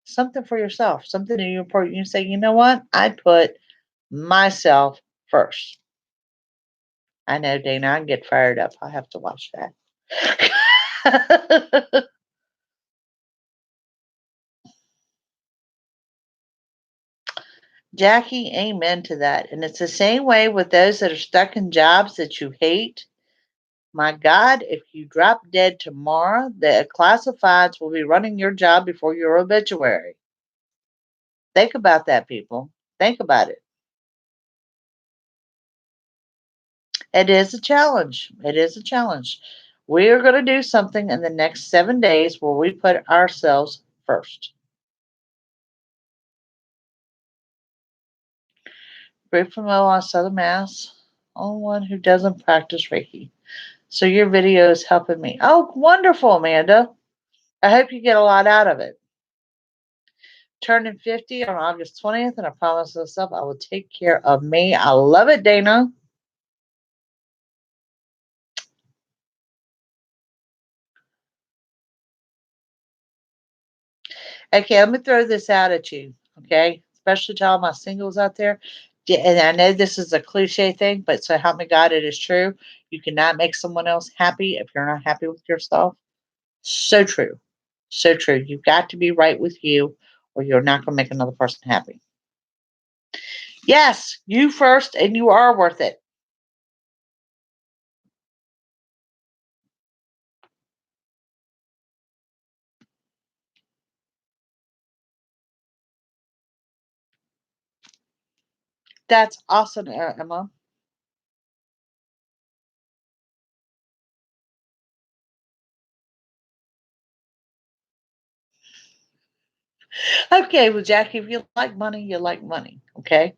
something for yourself, something that you important. You say, you know what? I put myself first. I know, Dana, I get fired up. I have to watch that. Jackie, amen to that. And it's the same way with those that are stuck in jobs that you hate. My God, if you drop dead tomorrow, the classifieds will be running your job before your obituary. Think about that, people. Think about it. It is a challenge. It is a challenge. We are going to do something in the next 7 days where we put ourselves first. Brief from on Southern Mass. Only one who doesn't practice Reiki. So your video is helping me. Oh, wonderful, Amanda. I hope you get a lot out of it. Turning 50 on August 20th, and I promise myself I will take care of me. I love it, Dana. Okay, let me throw this out at you, okay? Especially to all my singles out there. And I know this is a cliche thing, but so help me God, it is true. You cannot make someone else happy if you're not happy with yourself. So true. So true. You've got to be right with you, or you're not going to make another person happy. Yes, you first, and you are worth it. That's awesome, Emma. Okay, well, Jackie, if you like money, you like money. Okay,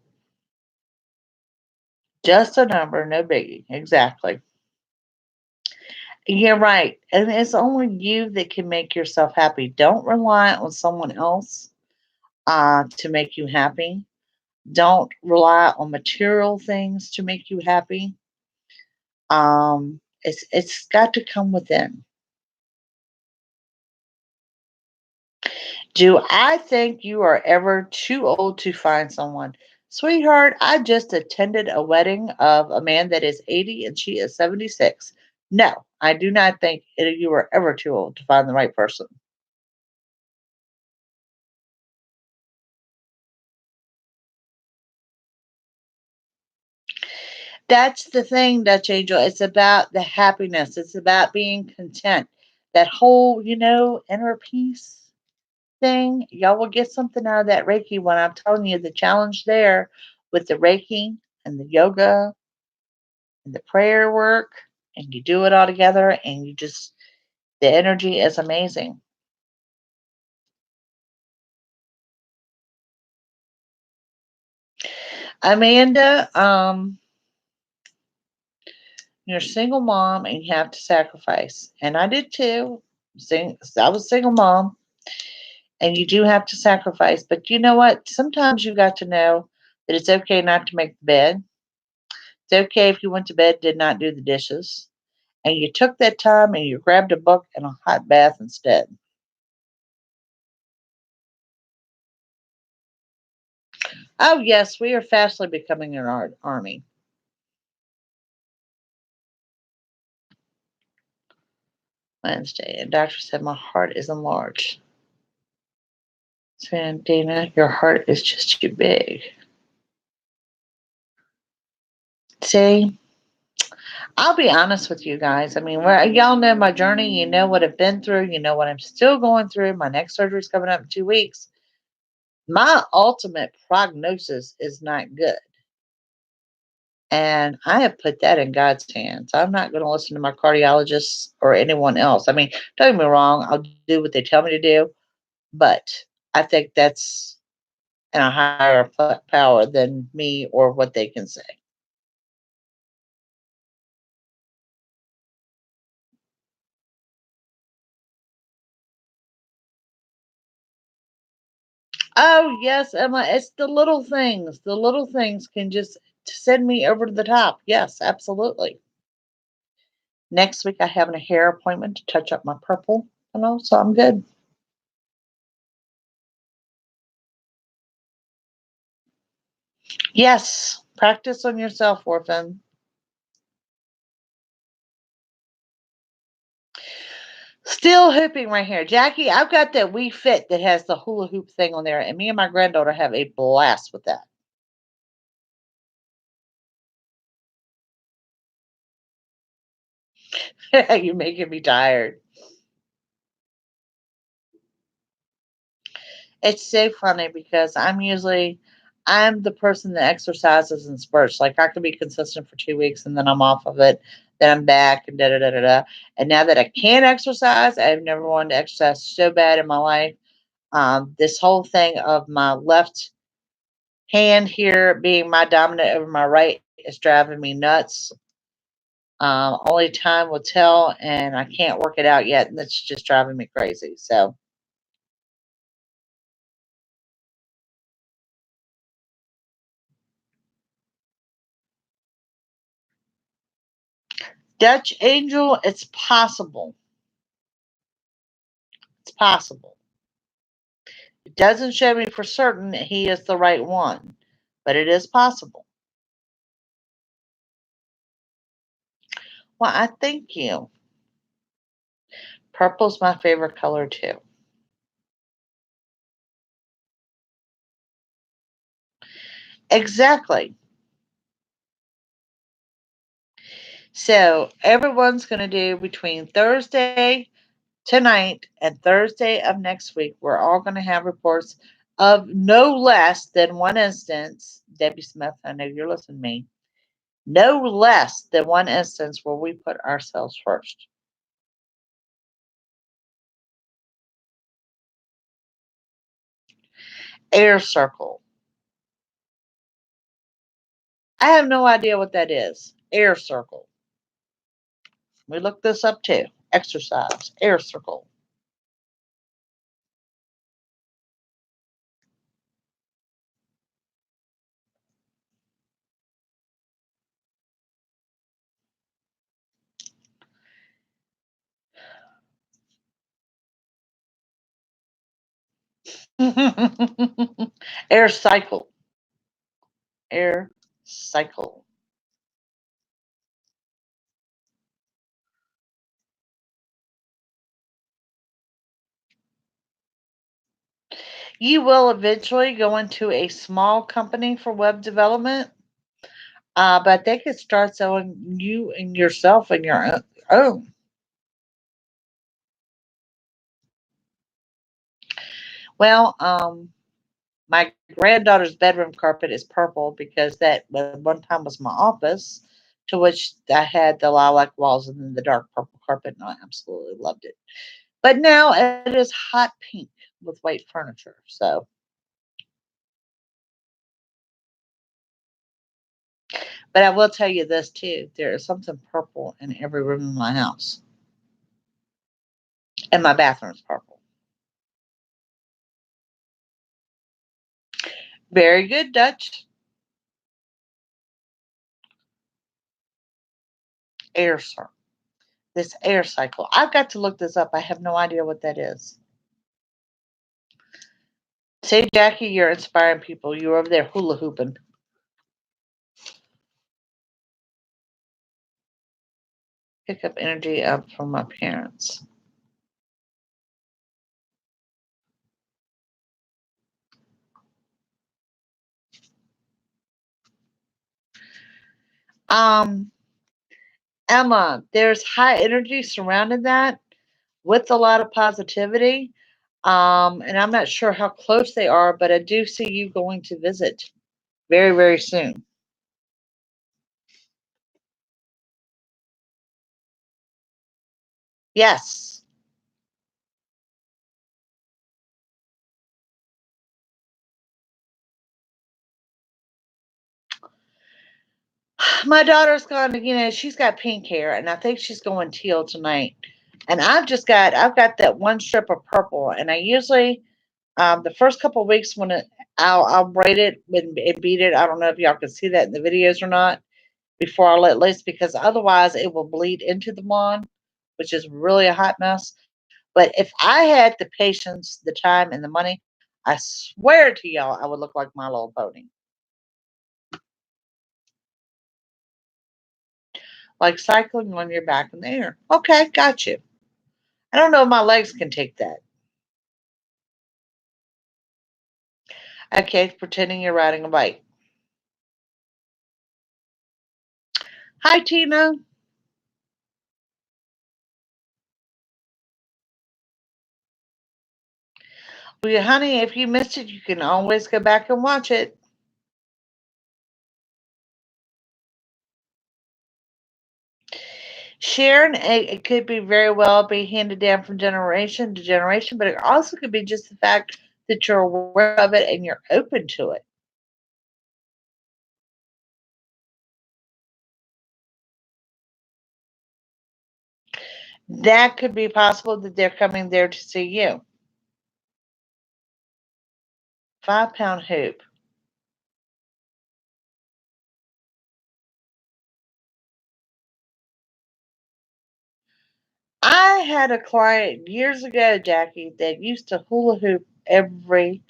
just a number, no biggie. Exactly. You're right, and it's only you that can make yourself happy. Don't rely on someone else to make you happy. Don't rely on material things to make you happy. It's got to come within. Do I think you are ever too old to find someone? Sweetheart, I just attended a wedding of a man that is 80 and she is 76. No, I do not think you are ever too old to find the right person. That's the thing, Dutch Angel. It's about the happiness, it's about being content. That whole, inner peace thing. Y'all will get something out of that Reiki when I'm telling you the challenge there with the Reiki and the yoga and the prayer work, and you do it all together, and the energy is amazing. Amanda, you're a single mom and you have to sacrifice. And I did too. I was a single mom, and you do have to sacrifice. But you know what? Sometimes you got to know that it's okay not to make the bed. It's okay if you went to bed, did not do the dishes, and you took that time and you grabbed a book and a hot bath instead. Oh, yes, we are fastly becoming an army. Wednesday, and doctor said my heart is enlarged. So, Dana, your heart is just too big. See, I'll be honest with you guys. I mean, y'all know my journey. You know what I've been through. You know what I'm still going through. My next surgery is coming up in 2 weeks. My ultimate prognosis is not good. And I have put that in God's hands. I'm not going to listen to my cardiologist or anyone else. I mean, don't get me wrong, I'll do what they tell me to do, but I think that's in a higher power than me or what they can say. Oh, yes, Emma, it's the little things. The little things can just send me over to the top. Yes, absolutely. Next week, I have a hair appointment to touch up my purple, so I'm good. Yes, practice on yourself, orphan. Still hooping right here. Jackie, I've got that We Fit that has the hula hoop thing on there, and me and my granddaughter have a blast with that. You're making me tired. It's so funny because I'm the person that exercises in spurts. Like I can be consistent for 2 weeks and then I'm off of it. Then I'm back and da da da da da. And now that I can exercise, I've never wanted to exercise so bad in my life. This whole thing of my left hand here being my dominant over my right is driving me nuts. Only time will tell, and I can't work it out yet, and it's just driving me crazy. So, Dutch Angel, it's possible. It's possible. It doesn't show me for certain that he is the right one, but it is possible. Well, I thank you. Purple's my favorite color too. Exactly. So everyone's going to do between Thursday tonight and Thursday of next week. We're all going to have reports of no less than one instance. Debbie Smith, I know you're listening to me. No less than one instance where we put ourselves first. Air circle. I have no idea what that is. Air circle. We looked this up too. Exercise. Air circle. Air cycle. Air cycle. You will eventually go into a small company for web development, but they could start selling you and yourself and your own. Well, my granddaughter's bedroom carpet is purple because that one time was my office, to which I had the lilac walls and then the dark purple carpet, and I absolutely loved it. But now it is hot pink with white furniture. So, but I will tell you this too: there is something purple in every room in my house, and my bathroom's purple. Very good, Dutch. Air circle. This air cycle. I've got to look this up. I have no idea what that is. Say, Jackie, you're inspiring people. You're over there hula hooping. Pick up energy up from my parents. Um, Emma, there's high energy surrounding that with a lot of positivity. And I'm not sure how close they are, but I do see you going to visit very, very soon. Yes. My daughter's gone, she's got pink hair and I think she's going teal tonight. And I've got that one strip of purple and I usually The first couple of weeks when I'll braid it and beat it. I don't know if y'all can see that in the videos or not before I let loose because otherwise it will bleed into the blonde, which is really a hot mess. But if I had the patience, the time, and the money, I swear to y'all, I would look like My Little Pony. Like cycling on your back in the air. Okay, got you. I don't know if my legs can take that. Okay, pretending you're riding a bike. Hi, Tina. Well, honey, if you missed it, you can always go back and watch it. Sharon, it could be very well be handed down from generation to generation, but it also could be just the fact that you're aware of it and you're open to it. That could be possible that they're coming there to see you. 5 pound hoop. I had a client years ago, Jackie, that used to hula hoop every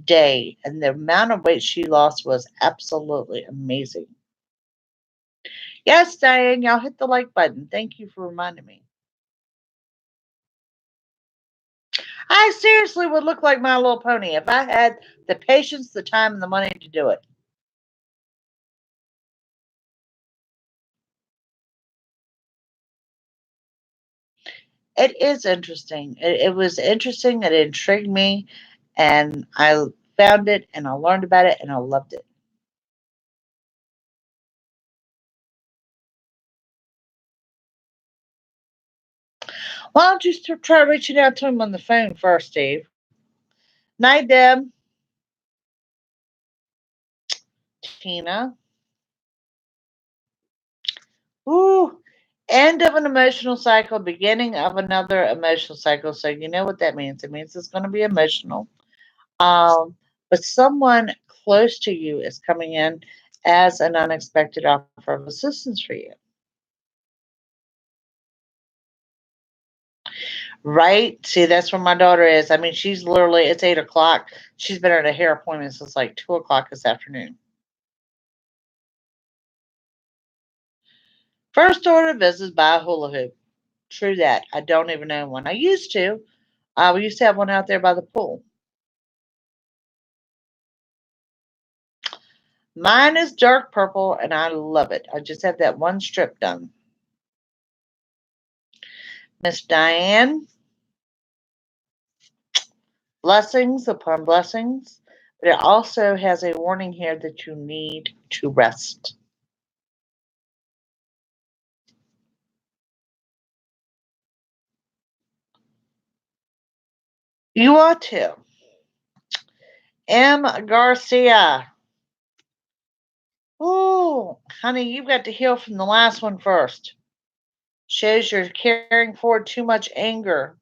day, and the amount of weight she lost was absolutely amazing. Yes, Diane, y'all hit the like button. Thank you for reminding me. I seriously would look like My Little Pony if I had the patience, the time, and the money to do it. It is interesting. It was interesting. It intrigued me, and I found it, and I learned about it, and I loved it. Why don't you try reaching out to him on the phone first, Steve? Night, Deb. Tina. Ooh. End of an emotional cycle, beginning of another emotional cycle. So you know what that means. It means it's going to be emotional. Um, but someone close to you is coming in as an unexpected offer of assistance for you. Right? See, that's where my daughter is. I mean, she's literally, it's 8 o'clock. She's been at a hair appointment since like 2 o'clock this afternoon. First order of business, buy a hula hoop. True that. I don't even own one. I used to. We used to have one out there by the pool. Mine is dark purple and I love it. I just have that one strip done. Miss Diane, blessings upon blessings. But it also has a warning here that you need to rest. You ought to. M. Garcia. Oh, honey, you've got to heal from the last one first. Shows you're carrying forward too much anger.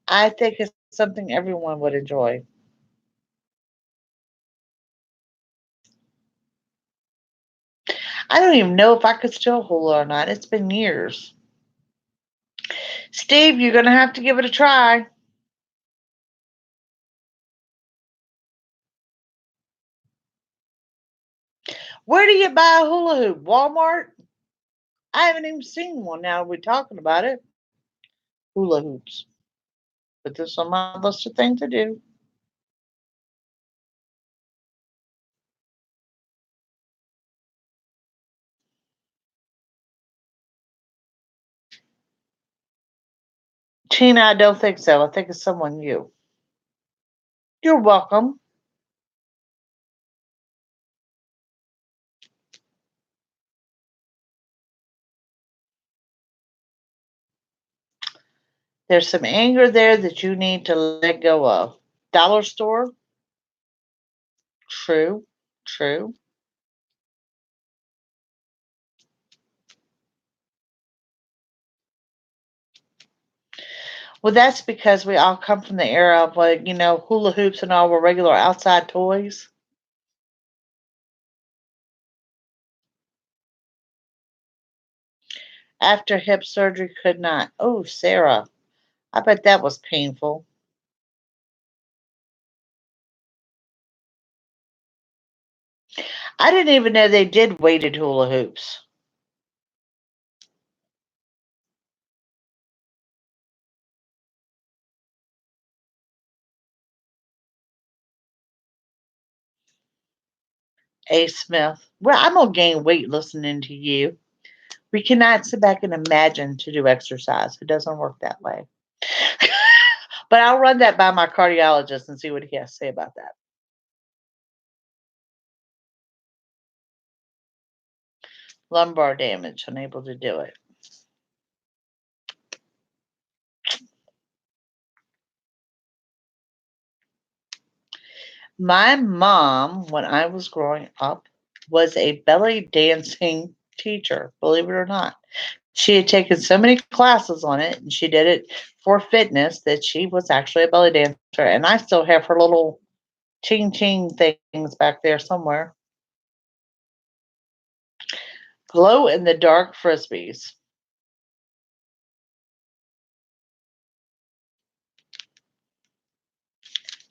I think it's something everyone would enjoy. I don't even know if I could still hula or not. It's been years. Steve, you're going to have to give it a try. Where do you buy a hula hoop? Walmart? I haven't even seen one now we're talking about it. Hula hoops. But this on my list of things to do. Tina, I don't think so. I think it's someone new. You're welcome. There's some anger there that you need to let go of. Dollar store? True. True. Well, that's because we all come from the era of like, hula hoops and all were regular outside toys. After hip surgery, could not. Oh, Sarah, I bet that was painful. I didn't even know they did weighted hula hoops. A. Smith. Well, I'm gonna gain weight listening to you. We cannot sit back and imagine to do exercise. It doesn't work that way. But I'll run that by my cardiologist and see what he has to say about that. Lumbar damage, unable to do it. My mom, when I was growing up, was a belly dancing teacher, believe it or not. She had taken so many classes on it and she did it for fitness that she was actually a belly dancer. And I still have her little ching ching things back there somewhere. Glow in the dark frisbees.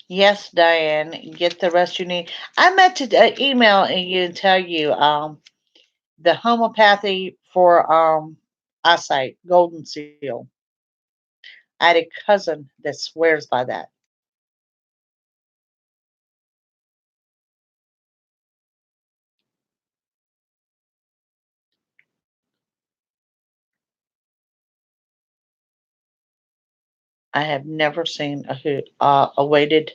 Yes, Diane, get the rest you need. I meant to email you and tell you the homeopathy for eyesight, golden seal. I had a cousin that swears by that. I have never seen a weighted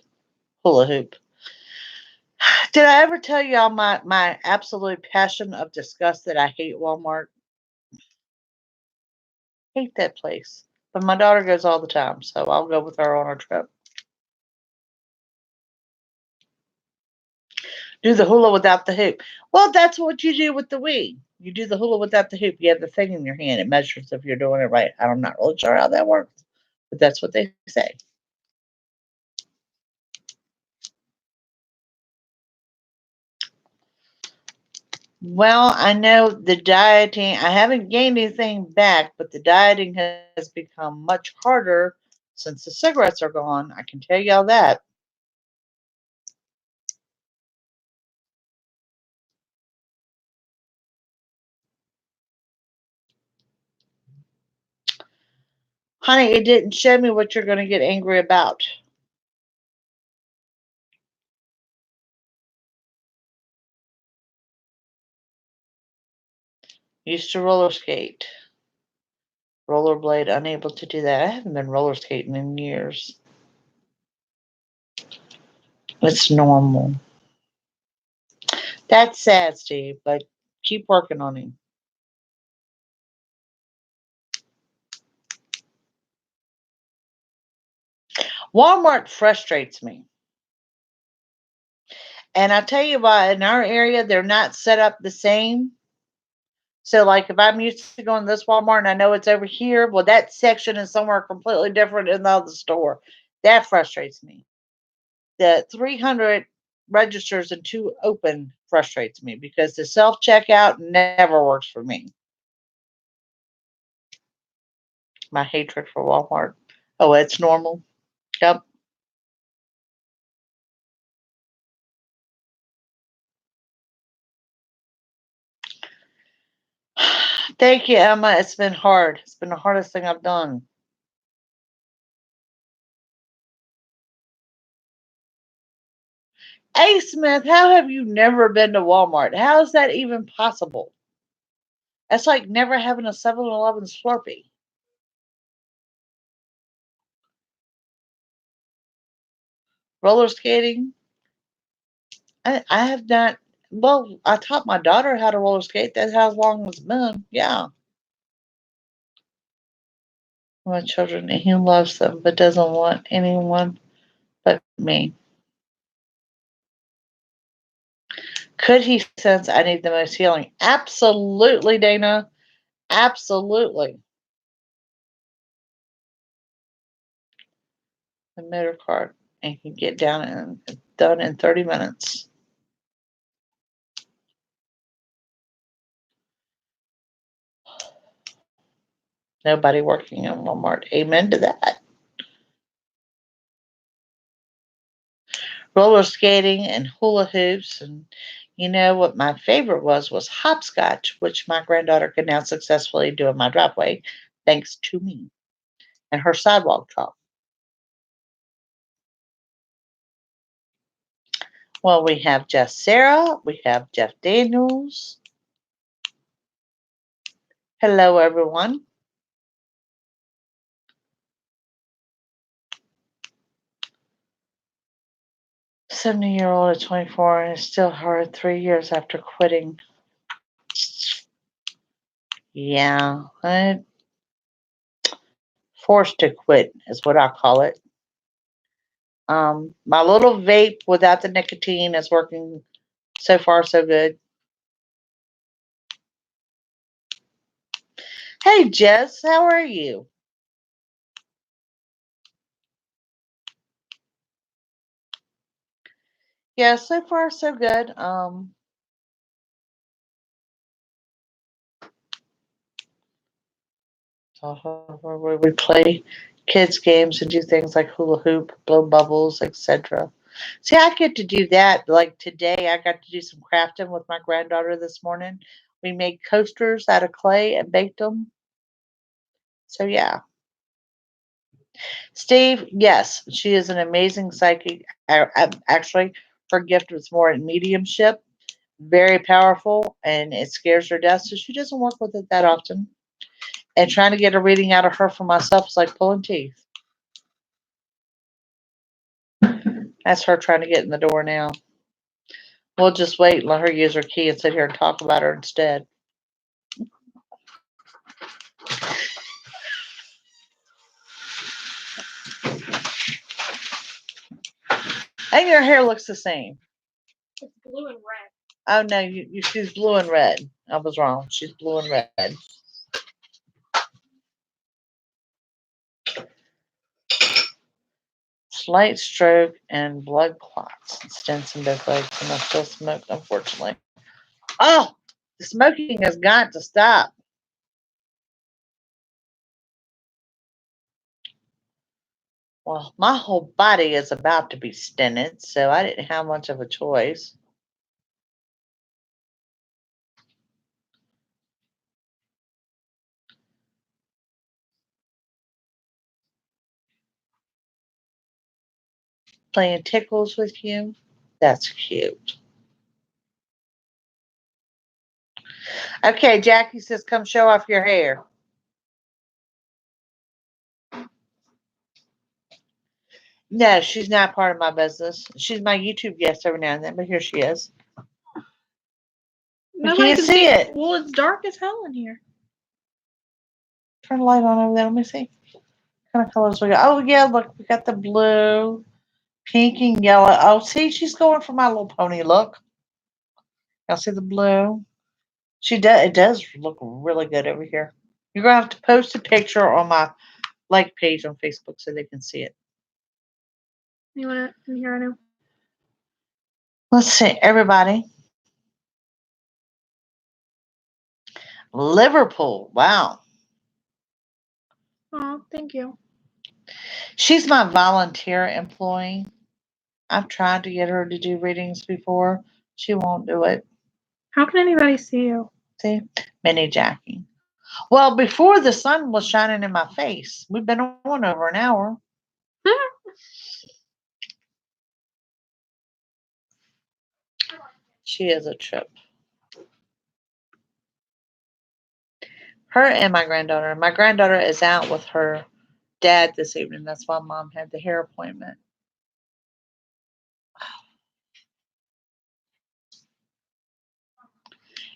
hula hoop. Did I ever tell y'all my absolute passion of disgust that I hate Walmart? Hate that place. But my daughter goes all the time, so I'll go with her on our trip. Do the hula without the hoop. Well, that's what you do with the Wii. You do the hula without the hoop. You have the thing in your hand. It measures if you're doing it right. I'm not really sure how that works, but that's what they say. Well, I know the dieting, I haven't gained anything back, but the dieting has become much harder since the cigarettes are gone. I can tell y'all that. Honey, it didn't show me what you're going to get angry about. Used to roller skate. Rollerblade, unable to do that. I haven't been roller skating in years. It's normal. That's sad, Steve, but keep working on him. Walmart frustrates me. And I tell you why, in our area, they're not set up the same. So, like, if I'm used to going to this Walmart and I know it's over here, well, that section is somewhere completely different in the other store. That frustrates me. The 300 registers and two open frustrates me because the self checkout never works for me. My hatred for Walmart. Oh, it's normal. Yep. Thank you, Emma. It's been hard. It's been the hardest thing I've done. Hey, Smith, how have you never been to Walmart? How is that even possible? That's like never having a 7-Eleven Slurpee. Roller skating. I have not. Well, I taught my daughter how to roller skate. That's how long it's been. Yeah. My children, he loves them, but doesn't want anyone but me. Could he sense I need the most healing? Absolutely, Dana. Absolutely. a motor cart and can get down and done in 30 minutes. Nobody working in Walmart. Amen to that. Roller skating and hula hoops, and you know what my favorite was hopscotch, which my granddaughter can now successfully do in my driveway thanks to me and her sidewalk chalk. Well, we have Jeff Sarah, we have Jeff Daniels. Hello, everyone. 70-year-old at 24 and is still hard 3 years after quitting. Yeah, I forced to quit is what I call it. My little vape without the nicotine is working so far so good. Hey Jess, how are you? Yeah, so far so good. Where we play kids games and do things like hula hoop, blow bubbles, etc. See, I get to do that. Like today, I got to do some crafting with my granddaughter this morning. We made coasters out of clay and baked them. So yeah, Steve, yes, she is an amazing psychic. Actually, her gift was more in mediumship, very powerful, and it scares her death. So she doesn't work with it that often. And trying to get a reading out of her for myself is like pulling teeth. That's her trying to get in the door now. We'll just wait and let her use her key and sit here and talk about her instead. And your hair looks the same. It's blue and red. Oh no, she's blue and red. I was wrong. She's blue and red. Slight stroke and blood clots and stents in both legs, and I still smoke, unfortunately. Oh, the smoking has got to stop. Well, my whole body is about to be stented, so I didn't have much of a choice. Playing tickles with you? That's cute. Okay, Jackie says, come show off your hair. No, she's not part of my business. She's my YouTube guest every now and then, but here she is. We Nobody can't can see it. Well, it's dark as hell in here. Turn the light on over there. Let me see. What kind of colors we got? Oh, yeah, look, we got the blue, pink, and yellow. Oh, see, she's going for my little pony look. Y'all see the blue? She does. It does look really good over here. You're gonna have to post a picture on my like page on Facebook so they can see it. You want to in here? I know. Let's see, everybody. Liverpool. Wow. Oh, thank you. She's my volunteer employee. I've tried to get her to do readings before. She won't do it. How can anybody see you? See? Mini Jackie. Well, before the sun was shining in my face. We've been on over an hour. She is a trip. Her and my granddaughter. My granddaughter is out with her dad this evening. That's why mom had the hair appointment.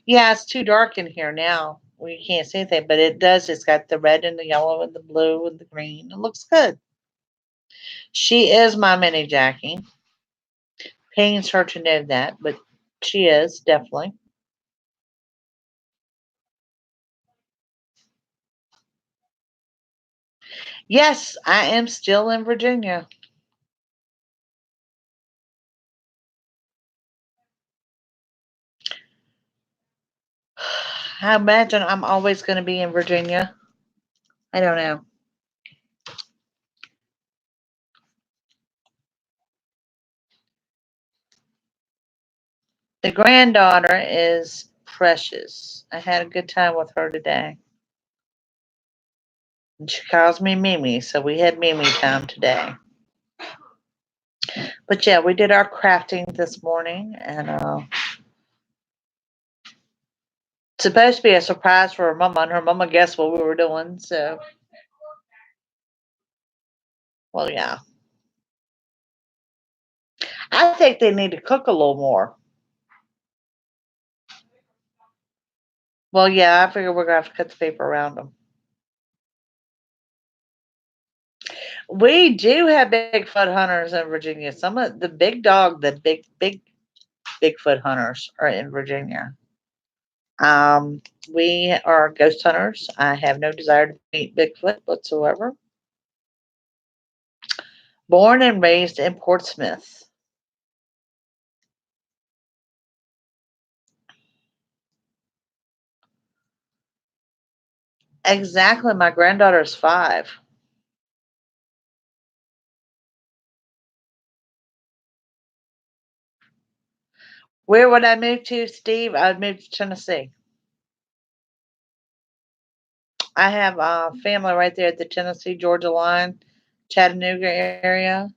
Yeah, it's too dark in here now. We can't see anything, but it does. It's got the red and the yellow and the blue and the green. It looks good. She is my mini Jackie. Pains her to know that, but she is definitely. Yes, I am still in Virginia. I imagine I'm always going to be in Virginia. I don't know. The granddaughter is precious. I had a good time with her today. And she calls me Mimi, so we had Mimi time today. But yeah, we did our crafting this morning, and it's supposed to be a surprise for her mama, and her mama guessed what we were doing. So, well, yeah, I think they need to cook a little more. Well, yeah, I figure we're gonna have to cut the paper around them. We do have Bigfoot hunters in Virginia. Some of the big dog, the big Bigfoot hunters are in Virginia. We are ghost hunters. I have no desire to meet Bigfoot whatsoever. Born and raised in Portsmouth. Exactly. My granddaughter is 5. Where would I move to, Steve? I would move to Tennessee. I have family right there at the Tennessee Georgia line, Chattanooga area.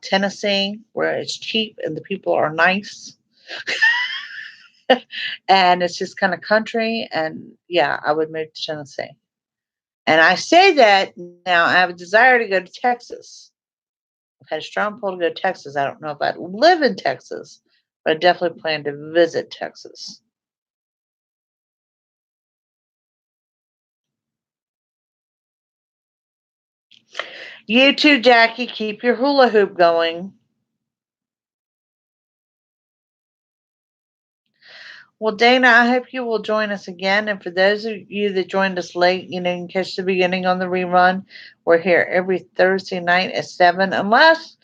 Tennessee, where it's cheap and the people are nice. And it's just kind of country. And yeah, I would move to Tennessee. And I say that now I have a desire to go to Texas. I've had a strong pull to go to Texas. I don't know if I'd live in Texas, but I definitely plan to visit Texas. You too, Jackie. Keep your hula hoop going. Well, Dana, I hope you will join us again. And for those of you that joined us late, you can catch the beginning on the rerun. We're here every Thursday night at 7, unless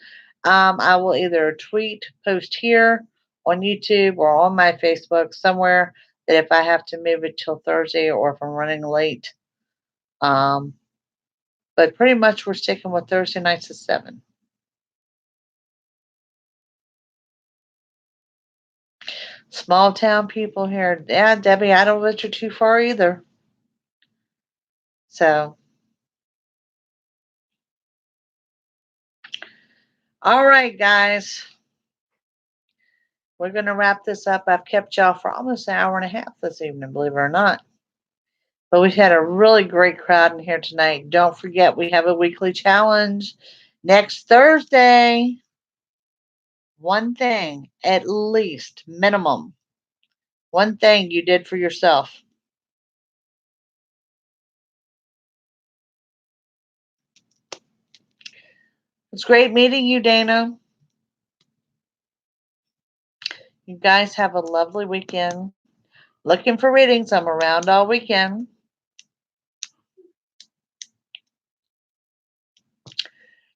I will either tweet, post here on YouTube or on my Facebook somewhere that if I have to move it till Thursday or if I'm running late. Um, but pretty much we're sticking with Thursday nights at 7. Small town people here. Yeah, Debbie, I don't venture too far either. So, all right, guys. We're going to wrap this up. I've kept y'all for almost an hour and a half this evening, believe it or not. But we've had a really great crowd in here tonight. Don't forget, we have a weekly challenge next Thursday. One thing, at least, minimum. One thing you did for yourself. It's great meeting you, Dana. You guys have a lovely weekend. Looking for readings. I'm around all weekend.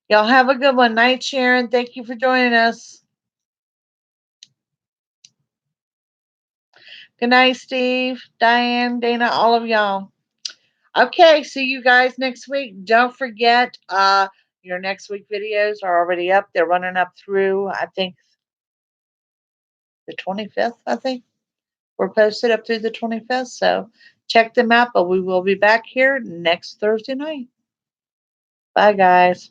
Y'all have a good one. Night, Sharon. Thank you for joining us. Good night, Steve, Diane, Dana, all of y'all. Okay, see you guys next week. Don't forget, your next week videos are already up. They're running up through, I think, the 25th, I think. We're posted up through the 25th, so check them out. But we will be back here next Thursday night. Bye, guys.